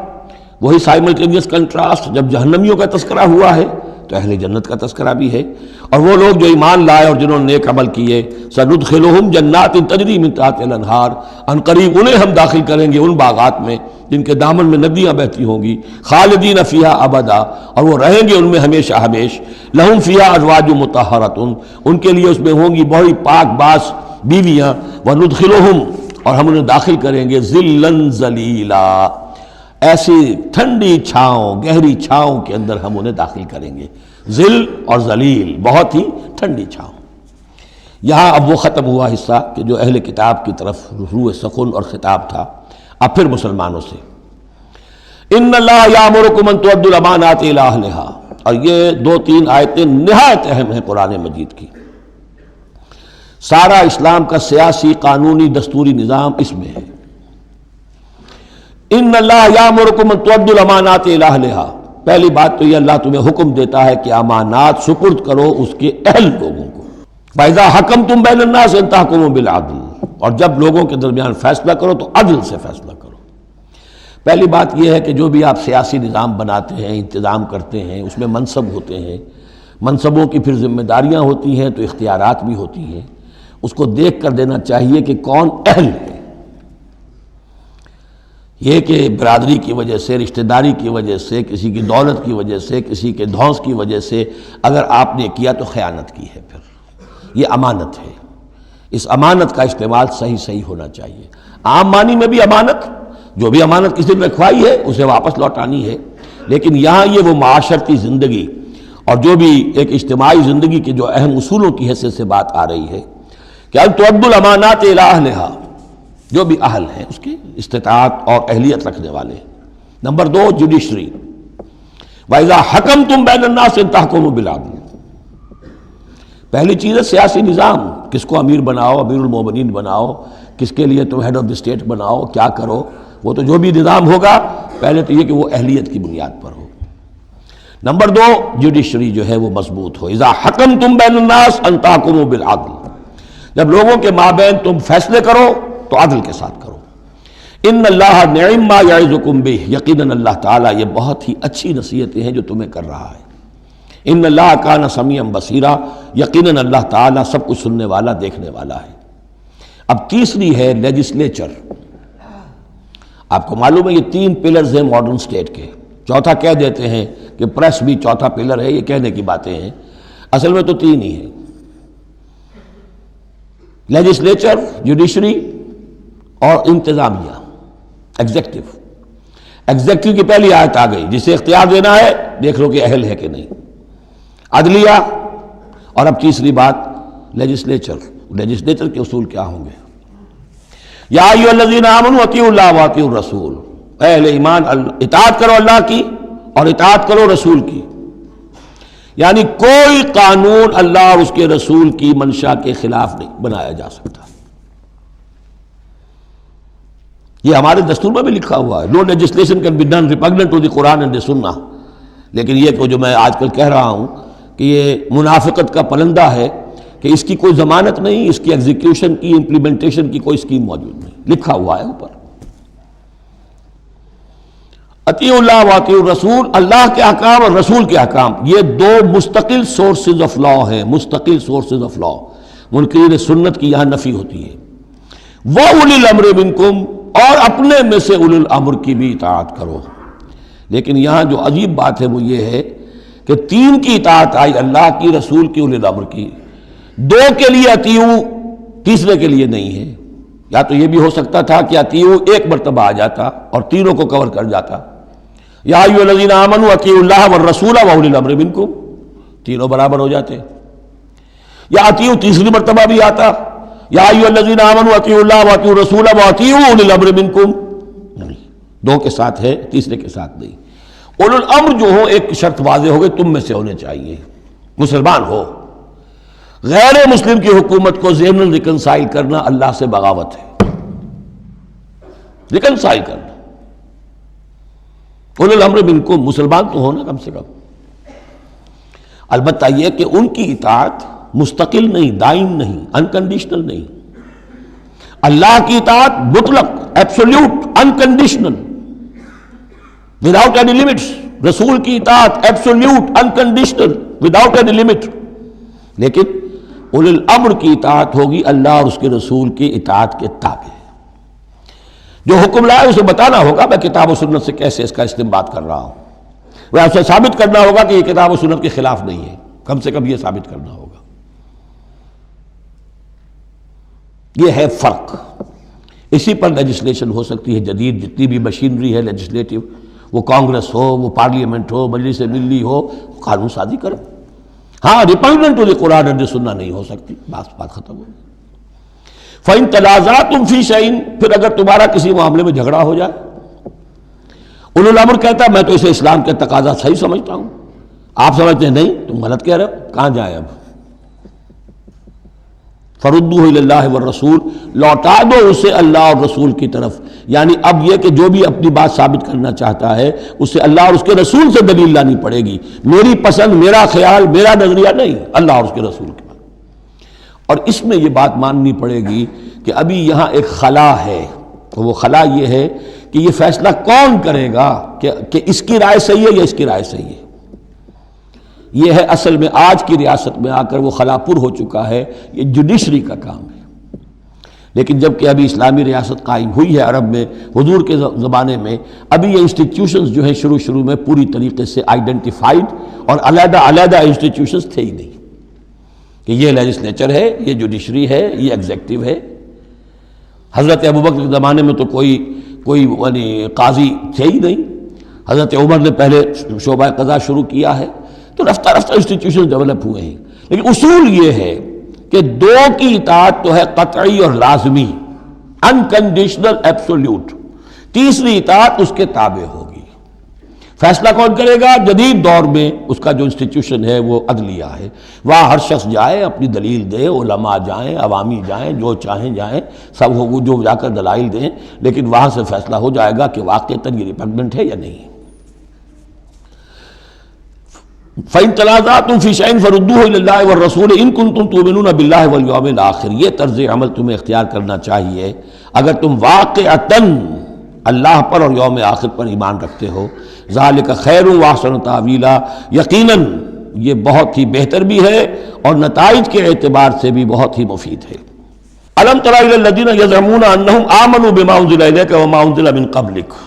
وہی سائملٹینیس کنٹراسٹ، جب جہنمیوں کا تذکرہ ہوا ہے تو اہل جنت کا تذکرہ بھی ہے، اور وہ لوگ جو ایمان لائے اور جنہوں نے نیک عمل کیے، سندخلہم جنات تجری من تحتہا الانہار، ان قریب انہیں ہم داخل کریں گے ان باغات میں جن کے دامن میں ندیاں بہتی ہوں گی، خالدین فیہا ابدا، اور وہ رہیں گے ان میں ہمیشہ ہمیش، لہم فیہا ازواج مطہرۃ، ان کے لیے اس میں ہوں گی بڑی پاک باز بیویاں، وندخلہم، اور ہم انہیں داخل کریں گے ظلا ذلیلا، ایسی ٹھنڈی چھاؤں، گہری چھاؤں کے اندر ہم انہیں داخل کریں گے، ذل اور ذلیل، بہت ہی ٹھنڈی چھاؤں۔ یہاں اب وہ ختم ہوا حصہ کہ جو اہل کتاب کی طرف روح سخن اور خطاب تھا، اب پھر مسلمانوں سے۔ ان اللہ یامرکم ان تؤدوا الامانات الی اہلھا، اور یہ 2-3 آیتیں نہایت اہم ہیں قرآن مجید کی۔ سارا اسلام کا سیاسی، قانونی، دستوری نظام اس میں ہے۔ ان اللہ یامرکم ان تؤدوا الامانات الی اہلھا، پہلی بات تو یہ اللہ تمہیں حکم دیتا ہے کہ امانات سپرد کرو اس کے اہل لوگوں کو. فَإِذَا حَكَمْتُمْ بَيْنَ النَّاسِ أَن تَحْكُمُوا بِالْعَدْلِ، اور جب لوگوں کے درمیان فیصلہ کرو تو عدل سے فیصلہ کرو. پہلی بات یہ ہے کہ جو بھی آپ سیاسی نظام بناتے ہیں، انتظام کرتے ہیں، اس میں منصب ہوتے ہیں، منصبوں کی پھر ذمہ داریاں ہوتی ہیں تو اختیارات بھی ہوتی ہیں. اس کو دیکھ کر دینا چاہیے کہ کون اہل ہے. یہ کہ برادری کی وجہ سے، رشتہ داری کی وجہ سے، کسی کی دولت کی وجہ سے، کسی کے دھونس کی وجہ سے اگر آپ نے کیا تو خیانت کی ہے. پھر یہ امانت ہے، اس امانت کا استعمال صحیح ہونا چاہیے. عام معنی میں بھی امانت، جو بھی امانت کسی نے رکھوائی ہے اسے واپس لوٹانی ہے. لیکن یہاں یہ وہ معاشرتی زندگی اور جو بھی ایک اجتماعی زندگی کے جو اہم اصولوں کی حیثیت سے بات آ رہی ہے کہ ان تؤدوا الامانات الی اہلھا، جو بھی اہل ہیں اس کی استطاعت اور اہلیت رکھنے والے. Number 2 judiciary. وَإِذَا حَكَمْتُمْ بَيْنَ النَّاسِ أَن تَحْكُمُوا بِالْعَدْلِ. پہلی چیز ہے سیاسی نظام، کس کو امیر بناؤ، امیر المومنین بناؤ، کس کے لیے تم ہیڈ آف دی اسٹیٹ بناؤ، کیا کرو. وہ تو جو بھی نظام ہوگا پہلے تو یہ کہ وہ اہلیت کی بنیاد پر ہو. نمبر 2 جوڈیشری جو ہے وہ مضبوط ہو. اذا حکمتم بین الناس ان تحکموا بالعدل، جب لوگوں کے مابین تم فیصلے کرو تو عدل کے ساتھ کرو. ان اللہ نعم ما یعظکم بہ، یقیناً اللہ تعالیٰ یہ بہت ہی اچھی نصیحتیں ہیں جو تمہیں کر رہا ہے. ان اللہ کان سمیعا بصیرا، یقیناً اللہ تعالیٰ سب کچھ سننے والا، دیکھنے والا ہے. اب تیسری ہے لیجسلیچر. آپ کو معلوم ہے یہ 3 پلرز ہیں ماڈرن سٹیٹ کے. چوتھا کہہ دیتے ہیں کہ پریس بھی چوتھا پلر ہے، یہ کہنے کی باتیں ہیں، اصل میں تو 3 ہی ہیں: لیجسلیچر، جوڈیشری اور انتظامیہ، ایگزیکٹو. ایگزیکٹو کی پہلی آیت آ گئی، جسے اختیار دینا ہے دیکھ لو کہ اہل ہے کہ نہیں. عدلیہ، اور اب تیسری بات لیجسلیچر. لیجسلیچر کے اصول کیا ہوں گے؟ یا ایھا الذین آمنوا اطیعوا اللہ واطیعوا الرسول، اہل ایمان اطاعت کرو اللہ کی اور اطاعت کرو رسول کی. یعنی کوئی قانون اللہ اور اس کے رسول کی منشا کے خلاف نہیں بنایا جا سکتا. یہ ہمارے دستور میں بھی لکھا ہوا ہے، no legislation can be done repugnant to the Quran and the Sunnah. لیکن یہ جو میں آج کل کہہ رہا ہوں کہ یہ منافقت کا پلندہ ہے کہ اس کی کوئی ضمانت نہیں، اس کی ایگزیکیوشن کی، امپلیمنٹیشن کی کوئی اسکیم موجود نہیں. لکھا ہوا ہے اوپر اطیعوا اللہ واطیعوا الرسول، اللہ کے احکام اور رسول کے احکام. یہ 2 مستقل سورسز آف لا ہیں، مستقل سورسز آف لا. منکرین سنت کی یہاں نفی ہوتی ہے. وَأُولِي الْأَمْرِ مِنْكُمْ، اور اپنے میں سے اولو الامر کی بھی اطاعت کرو. لیکن یہاں جو عجیب بات ہے وہ یہ ہے کہ 3 کی اطاعت آئی، اللہ کی، رسول کی، اولی الامر کی. 2 کے لیے اطیعوا، تیسرے کے لیے نہیں ہے. یا تو یہ بھی ہو سکتا تھا کہ اطیعوا ایک مرتبہ آ جاتا اور تینوں کو کور کر جاتا. یا ایھا الذین آمنوا اطیعوا اللہ والرسول واولی الامر منکم، تینوں برابر ہو جاتے. یا اطیعوا تیسری مرتبہ بھی آتا، یا ایھا الذین آمنوا اطیعوا اللہ واطیعوا الرسول واطیعوا اولی الامر منکم. 2 کے ساتھ ہے، تیسرے کے ساتھ نہیں. اولو الامر جو ہو ایک شرط واضح ہو گئی، تم میں سے ہونے چاہیے، مسلمان ہو. غیر مسلم کی حکومت کو ضمن ریکنسائل کرنا اللہ سے بغاوت ہے. ریکنسائل کرنا. اولو الامر منکم، مسلمان تو ہونا کم سے کم. البتہ یہ کہ ان کی اطاعت مستقل نہیں، دائم نہیں، انکنڈیشنل نہیں. اللہ کی اطاعت مطلق، absolute, unconditional, without any limits. رسول کی اطاعت absolute, unconditional, without any limit. لیکن اولی الامر کی اطاعت ہوگی اللہ اور اس کے رسول کی اطاعت کے تابع. جو حکم لائے اسے بتانا ہوگا میں کتاب و سنت سے کیسے اس کا استنباط کر رہا ہوں. وہ اسے ثابت کرنا ہوگا کہ یہ کتاب و سنت کے خلاف نہیں ہے، کم سے کم یہ ثابت کرنا ہوگا. یہ ہے فرق. اسی پر لیجسلیشن ہو سکتی ہے جدید، جتنی بھی مشینری ہے لیجسلیٹو، وہ کانگریس ہو، وہ پارلیمنٹ ہو، مجلس ملی ہو، قانون سازی کرے. ہاں ریپگننٹ to the Quran and the سنہ نہیں ہو سکتی، بات ختم ہو گئی. فَإِن تَنَازَعْتُمْ فِي شَيْءٍ، پھر اگر تمہارا کسی معاملے میں جھگڑا ہو جائے. اولو الامر کہتا ہے میں تو اسے اسلام کے تقاضا صحیح سمجھتا ہوں، آپ سمجھتے ہیں نہیں تم غلط کہہ رہے ہو، کہاں جائیں اب؟ فردوہ الی اللہ والرسول، لوٹا دو اسے اللہ اور رسول کی طرف. یعنی اب یہ کہ جو بھی اپنی بات ثابت کرنا چاہتا ہے اسے اللہ اور اس کے رسول سے دلیل لانی پڑے گی. میری پسند، میرا خیال، میرا نظریہ نہیں، اللہ اور اس کے رسول کے بات. اور اس میں یہ بات ماننی پڑے گی کہ ابھی یہاں ایک خلا ہے. وہ خلا یہ ہے کہ یہ فیصلہ کون کرے گا کہ اس کی رائے صحیح ہے یا اس کی رائے صحیح ہے. یہ ہے اصل میں آج کی ریاست میں آ کر وہ خلا پر ہو چکا ہے. یہ جوڈیشری کا کام ہے. لیکن جب کہ ابھی اسلامی ریاست قائم ہوئی ہے عرب میں حضور کے زمانے میں، ابھی یہ انسٹیٹیوشنز جو ہیں شروع میں پوری طریقے سے آئیڈینٹیفائڈ اور علیحدہ علیحدہ انسٹیٹیوشنز تھے ہی نہیں کہ یہ لیجسلیچر ہے، یہ جوڈیشری ہے، یہ ایگزیکٹو ہے. حضرت ابوبکر کے زمانے میں تو کوئی یعنی قاضی تھے ہی نہیں. حضرت عمر نے پہلے شعبہ قضا شروع کیا ہے. تو رفتہ رفتہ انسٹیٹیوشن ڈیولپ ہوئے ہیں. لیکن اصول یہ ہے کہ دو کی اطاعت تو ہے قطعی اور لازمی، انکنڈیشنل ایبسولوٹ. تیسری اطاعت اس کے تابع ہوگی. فیصلہ کون کرے گا؟ جدید دور میں اس کا جو انسٹیٹیوشن ہے وہ عدلیہ ہے. وہاں ہر شخص جائے، اپنی دلیل دے، علماء جائیں، عوامی جائیں، جو چاہیں جائیں، سب وہ جو جا کر دلائل دیں. لیکن وہاں سے فیصلہ ہو جائے گا کہ واقعتاً یہ ریپگننٹ ہے یا نہیں. فَإِن تَنَازَعْتُمْ فِي شَيْءٍ فَرُدُّوهُ إِلَى اللَّهِ وَالرَّسُولِ إِن كُنتُمْ تُؤْمِنُونَ بِاللَّهِ وَالْيَوْمِ الْآخِرِ. یہ طرز عمل تمہیں اختیار کرنا چاہیے اگر تم واقعتاً اللہ پر اور یوم آخر پر ایمان رکھتے ہو. ذَلِكَ خَيْرٌ وَأَحْسَنُ تَأْوِيلًا. یقیناً یہ بہت ہی بہتر بھی ہے اور نتائج کے اعتبار سے بھی بہت ہی مفید ہے. أَلَمْ تَرَ إِلَى الَّذِينَ يَزْعُمُونَ أَنَّهُمْ آمَنُوا بِمَا أُنزِلَ إِلَيْكَ وَمَا أُنزِلَ مِن قَبْلِكَ.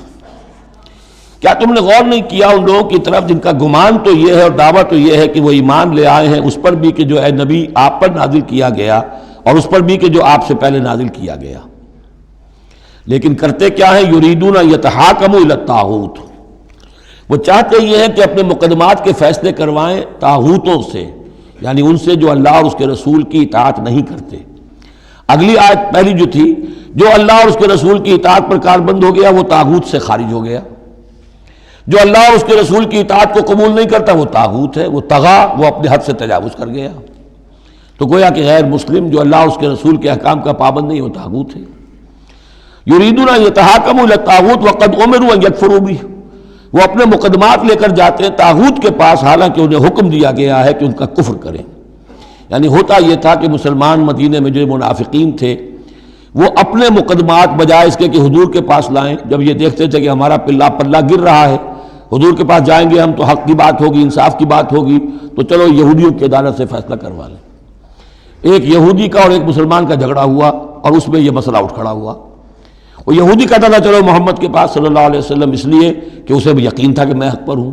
کیا تم نے غور نہیں کیا ان لوگوں کی طرف جن کا گمان تو یہ ہے اور دعویٰ تو یہ ہے کہ وہ ایمان لے آئے ہیں اس پر بھی کہ جو اے نبی آپ پر نازل کیا گیا اور اس پر بھی کہ جو آپ سے پہلے نازل کیا گیا. لیکن کرتے کیا ہیں؟ یریدون یتحاکموا الی الطاغوت. وہ چاہتے یہ ہیں کہ اپنے مقدمات کے فیصلے کروائیں طاغوتوں سے، یعنی ان سے جو اللہ اور اس کے رسول کی اطاعت نہیں کرتے. اگلی آیت پہلی جو تھی، جو اللہ اور اس کے رسول کی اطاعت پر کاربند ہو گیا وہ طاغوت سے خارج ہو گیا. جو اللہ اور اس کے رسول کی اطاعت کو قبول نہیں کرتا وہ طاغوت ہے، وہ طغا، وہ اپنے حد سے تجاوز کر گیا. تو گویا کہ غیر مسلم جو اللہ اور اس کے رسول کے احکام کا پابند نہیں وہ طاغوت ہے. یریدون یتحاکموا الی الطاغوت وقد امروا ان یکفروا بہ. وہ اپنے مقدمات لے کر جاتے ہیں طاغوت کے پاس حالانکہ انہیں حکم دیا گیا ہے کہ ان کا کفر کریں. یعنی ہوتا یہ تھا کہ مسلمان مدینے میں جو منافقین تھے وہ اپنے مقدمات بجائے اس کے کہ حضور کے پاس لائیں، جب یہ دیکھتے تھے کہ ہمارا پلہ گر رہا ہے، حضور کے پاس جائیں گے ہم تو حق کی بات ہوگی، انصاف کی بات ہوگی، تو چلو یہودیوں کی عدالت سے فیصلہ کروا لیں. ایک یہودی کا اور ایک مسلمان کا جھگڑا ہوا اور اس میں یہ مسئلہ اٹھ کھڑا ہوا. وہ یہودی کہتا تھا چلو محمد کے پاس صلی اللہ علیہ وسلم، اس لیے کہ اسے بھی یقین تھا کہ میں حق پر ہوں.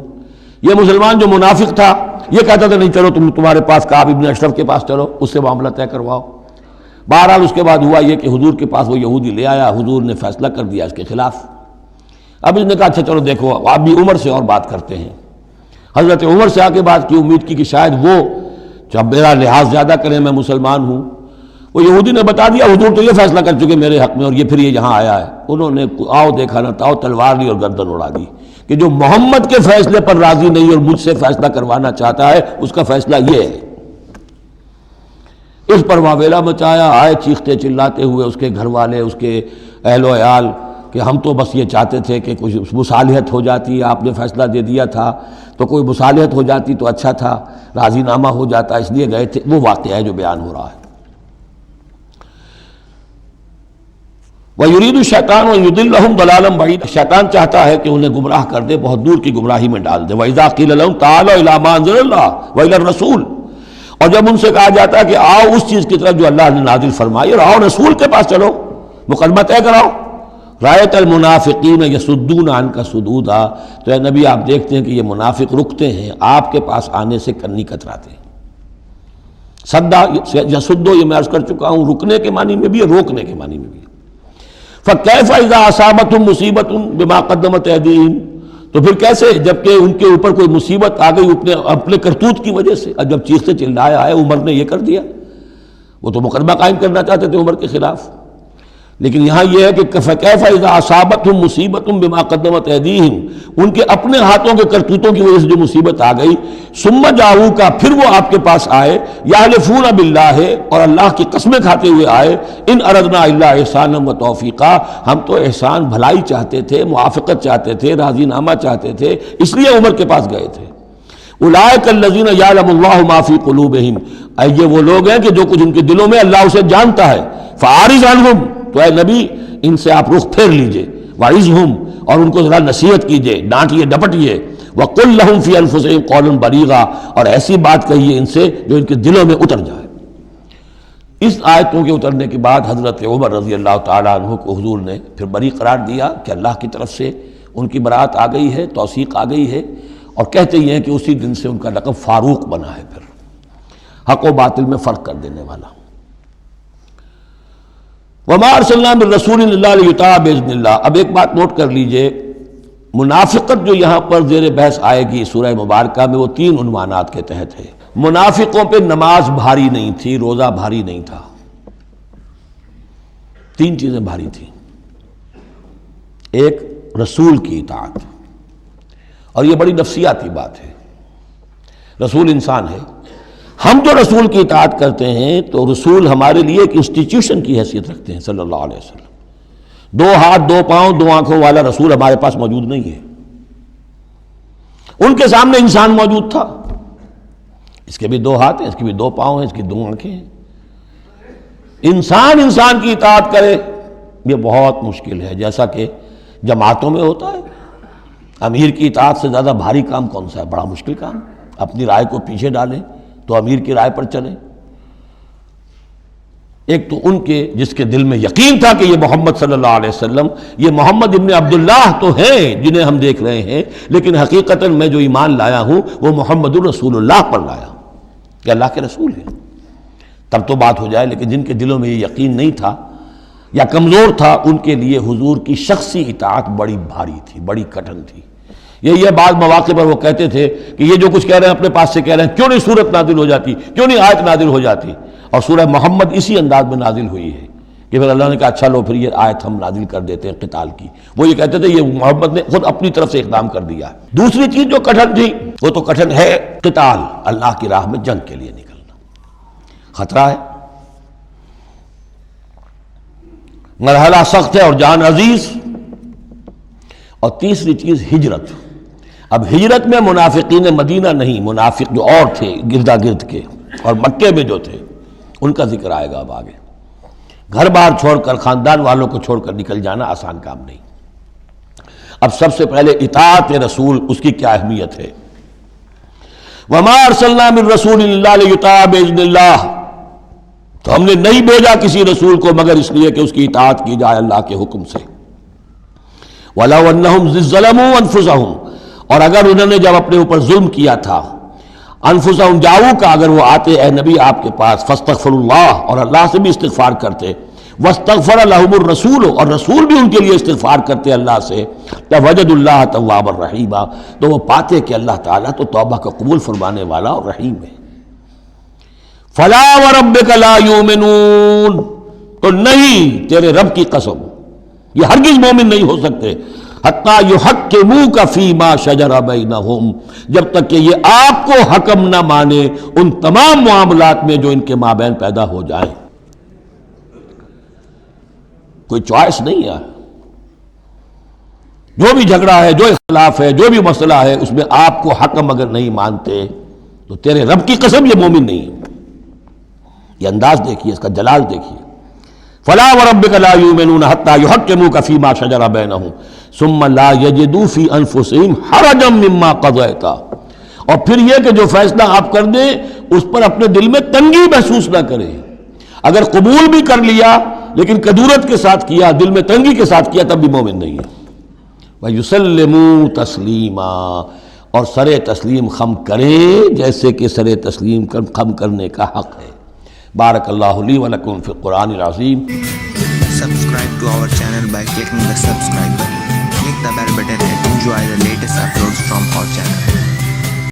یہ مسلمان جو منافق تھا یہ کہتا تھا نہیں چلو تمہارے پاس کعب ابن اشرف کے پاس چلو، اس سے معاملہ طے کرواؤ. بہرحال اس کے بعد ہوا یہ کہ حضور کے پاس وہ یہودی لے آیا، حضور نے فیصلہ کر دیا اس کے خلاف. اب اس نے کہا اچھا چلو دیکھو آپ بھی عمر سے اور بات کرتے ہیں. حضرت عمر سے آ کے بات کی، امید کی کہ شاید وہ جب میرا لحاظ زیادہ کریں، میں مسلمان ہوں. وہ یہودی نے بتا دیا حضور تو یہ فیصلہ کر چکے میرے حق میں اور یہ پھر یہ یہاں آیا ہے. انہوں نے آؤ دیکھا نہ تاؤ تلوار لی اور گردن اڑا دی کہ جو محمد کے فیصلے پر راضی نہیں اور مجھ سے فیصلہ کروانا چاہتا ہے اس کا فیصلہ یہ ہے. اس پر واویلا مچایا، آئے چیختے چلاتے ہوئے اس کے گھر والے، اس کے اہل و عیال کہ ہم تو بس یہ چاہتے تھے کہ کچھ مصالحت ہو جاتی، آپ نے فیصلہ دے دیا تھا تو کوئی مصالحت ہو جاتی تو اچھا تھا، راضی نامہ ہو جاتا، اس لیے گئے تھے. وہ واقعہ ہے جو بیان ہو رہا ہے. وَيُرِيدُ الشَّيْطَانُ أَن يُضِلَّهُمْ ضَلَالًا بَعِيدًا. شیطان چاہتا ہے کہ انہیں گمراہ کر دے، بہت دور کی گمراہی میں ڈال دے. وَإِذَا قِيلَ لَهُمْ تَعَالَوْا إِلَىٰ مَا أَنزَلَ اللَّهُ وَإِلَى الرَّسُولِ. اور جب ان سے کہا جاتا ہے کہ آؤ اس چیز کی طرف جو اللہ نے نازل فرمائی اور آؤ رسول کے پاس چلو، مقدمہ طے کراؤ. رَأَيْتَ الْمُنَافِقِينَ يَصُدُّونَ عَنْكَ صُدُودًا. تو اے نبی آپ دیکھتے ہیں کہ یہ منافق رکتے ہیں آپ کے پاس آنے سے کنی کتراتے ہیں. صدا یصدو یہ میں عرض کر چکا ہوں، رکنے کے معنی میں بھی ہے، روکنے کے معنی میں بھی. فَكَيْفَ إِذَا أَصَابَتْهُمْ مُصِيبَةٌ بِمَا قَدَّمَتْ أَيْدِيهِمْ. تو پھر کیسے جبکہ ان کے اوپر کوئی مصیبت آ گئی اپنے کرتوت کی وجہ سے. جب چیختے چلایا ہے عمر نے یہ کر دیا، وہ تو مقدمہ قائم کرنا چاہتے تھے عمر کے خلاف. لیکن یہاں یہ ہے کہ فَكَيْفَ إِذَا أَصَابَتْهُم مُّصِيبَةٌ بِمَا قَدَّمَتْ أَيْدِيهِمْ، ان کے اپنے ہاتھوں کے کرتوتوں کی وجہ سے جو مصیبت آ گئی، ثُمَّ جَاءُوكَ، پھر وہ آپ کے پاس آئے، يَحْلِفُونَ بِاللَّهِ، اور اللہ کی قسمیں کھاتے ہوئے آئے، إِنْ أَرَدْنَا إِلَّا إِحْسَانًا وَتَوْفِيقًا، ہم تو احسان بھلائی چاہتے تھے، موافقت چاہتے تھے، راضی نامہ چاہتے تھے، اس لیے عمر کے پاس گئے تھے۔ اولئک الذین یعلم اللہ ما فی قلوبہم، یہ وہ لوگ ہیں کہ جو کچھ ان کے دلوں میں اللہ اسے جانتا ہے۔ فاعرض عنہم، تو اے نبی ان سے آپ رخ پھیر لیجئے، وعظہم، اور ان کو ذرا نصیحت کیجئے، ڈانٹیے ڈپٹیے، وقل لہم فی انفسہم قولا بلیغا، اور ایسی بات کہیے ان سے جو ان کے دلوں میں اتر جائے۔ اس آیتوں کے اترنے کے بعد حضرت عمر رضی اللہ تعالیٰ عنہ کو حضور نے پھر بری قرار دیا کہ اللہ کی طرف سے ان کی برات آ گئی ہے، توثیق آ گئی ہے، اور کہتے ہی ہیں کہ اسی دن سے ان کا لقب فاروق بنا ہے، پھر حق و باطل میں فرق کر دینے والا۔ وَمَا أَرْسَلْنَا مِن رَّسُولٍ إِلَّا لِيُطَاعَ بِإِذْنِ اللَّهِ۔ اب ایک بات نوٹ کر لیجئے، منافقت جو یہاں پر زیر بحث آئے گی سورہ مبارکہ میں، وہ 3 عنوانات کے تحت ہے۔ منافقوں پہ نماز بھاری نہیں تھی، روزہ بھاری نہیں تھا، 3 چیزیں بھاری تھیں۔ ایک رسول کی اطاعت، اور یہ بڑی نفسیاتی بات ہے، رسول انسان ہے، ہم جو رسول کی اطاعت کرتے ہیں تو رسول ہمارے لیے ایک انسٹیٹیوشن کی حیثیت رکھتے ہیں صلی اللہ علیہ وسلم۔ 2 ہاتھ 2 پاؤں 2 آنکھوں والا رسول ہمارے پاس موجود نہیں ہے، ان کے سامنے انسان موجود تھا، اس کے بھی 2 ہاتھ ہیں، اس کے بھی 2 پاؤں ہیں، اس کی 2 آنکھیں ہیں۔ انسان کی اطاعت کرے یہ بہت مشکل ہے، جیسا کہ جماعتوں میں ہوتا ہے۔ امیر کی اطاعت سے زیادہ بھاری کام کون سا ہے؟ بڑا مشکل کام۔ اپنی رائے کو پیچھے ڈالیں تو امیر کی رائے پر چلیں۔ ایک تو ان کے جس کے دل میں یقین تھا کہ یہ محمد صلی اللہ علیہ وسلم، یہ محمد ابن عبداللہ تو ہیں جنہیں ہم دیکھ رہے ہیں، لیکن حقیقتاً میں جو ایمان لایا ہوں وہ محمد الرسول اللہ پر لایا ہوں کہ اللہ کے رسول ہیں، تب تو بات ہو جائے۔ لیکن جن کے دلوں میں یہ یقین نہیں تھا یا کمزور تھا، ان کے لیے حضور کی شخصی اطاعت بڑی بھاری تھی، بڑی کٹھن تھی۔ یہ بعض مواقع پر وہ کہتے تھے کہ یہ جو کچھ کہہ رہے ہیں اپنے پاس سے کہہ رہے ہیں، کیوں نہیں سورت نازل ہو جاتی، کیوں نہیں آیت نازل ہو جاتی؟ اور سورہ محمد اسی انداز میں نازل ہوئی ہے کہ پھر اللہ نے کہا اچھا لو پھر یہ آیت ہم نازل کر دیتے ہیں قتال کی۔ وہ یہ کہتے تھے یہ محمد نے خود اپنی طرف سے اقدام کر دیا ہے۔ دوسری چیز جو کٹھن تھی وہ تو کٹھن ہے قتال، اللہ کی راہ میں جنگ کے لیے نکلنا، خطرہ ہے، مرحلہ سخت ہے اور جان عزیز۔ اور تیسری چیز ہجرت۔ اب ہجرت میں منافقین مدینہ نہیں، منافق جو اور تھے گردا گرد کے اور مکے میں جو تھے ان کا ذکر آئے گا اب آگے۔ گھر بار چھوڑ کر، خاندان والوں کو چھوڑ کر نکل جانا آسان کام نہیں۔ اب سب سے پہلے اطاعت رسول، اس کی کیا اہمیت ہے۔ وَمَا أَرْسَلْنَا مِن رَّسُولٍ إِلَّا لِيُطَاعَ بِإِذْنِ اللَّهِ، تو ہم نے نہیں بھیجا کسی رسول کو مگر اس لیے کہ اس کی اطاعت کی جائے اللہ کے حکم سے۔ وَلَوْ أَنَّهُمْ إِذ ظَّلَمُوا أَنفُسَهُمْ، اور اگر انہوں نے جب اپنے اوپر ظلم کیا تھا، انفسہم جاؤ کا، اگر وہ آتے اے نبی آپ کے پاس، فاستغفروا اللہ، اور اللہ سے بھی استغفار کرتے، واستغفر لہم الرسول، اور رسول بھی ان کے لیے استغفار کرتے اللہ سے، وجدوا اللہ توابا رحیما، تو وہ پاتے کہ اللہ تعالیٰ تو توبہ کا قبول فرمانے والا اور رحیم ہے۔ فلا وربک لا یؤمنون، تو نہیں تیرے رب کی قسم یہ ہرگز مومن نہیں ہو سکتے، حتیٰ یحکموک فیما شجر بینہم، جب تک کہ یہ آپ کو حکم نہ مانے ان تمام معاملات میں جو ان کے مابین پیدا ہو جائیں۔ کوئی چوائس نہیں ہے، جو بھی جھگڑا ہے، جو اختلاف ہے، جو بھی مسئلہ ہے، اس میں آپ کو حکم اگر نہیں مانتے تو تیرے رب کی قسم یہ مومن نہیں ہے۔ یہ انداز دیکھیے، اس کا جلال دیکھیے۔ فلا وربک لا یؤمنون حتی یحکموک فیما شجر بینہم ثم لا یجدوا فی انفسہم حرجا مما قضیت، اور پھر یہ کہ جو فیصلہ آپ کر دیں اس پر اپنے دل میں تنگی محسوس نہ کریں۔ اگر قبول بھی کر لیا لیکن کدورت کے ساتھ کیا، دل میں تنگی کے ساتھ کیا، تب بھی مومن نہیں ہے۔ وَيُسَلِّمُوا تَسْلِيمًا، اور سر تسلیم خم کریں جیسے کہ سر تسلیم خم کرنے کا حق ہے۔ بارک اللہ لی ولکم فی القرآن العظیم۔ Subscribe to our channel by clicking the subscribe button. Click the bell button and enjoy the latest uploads from our channel.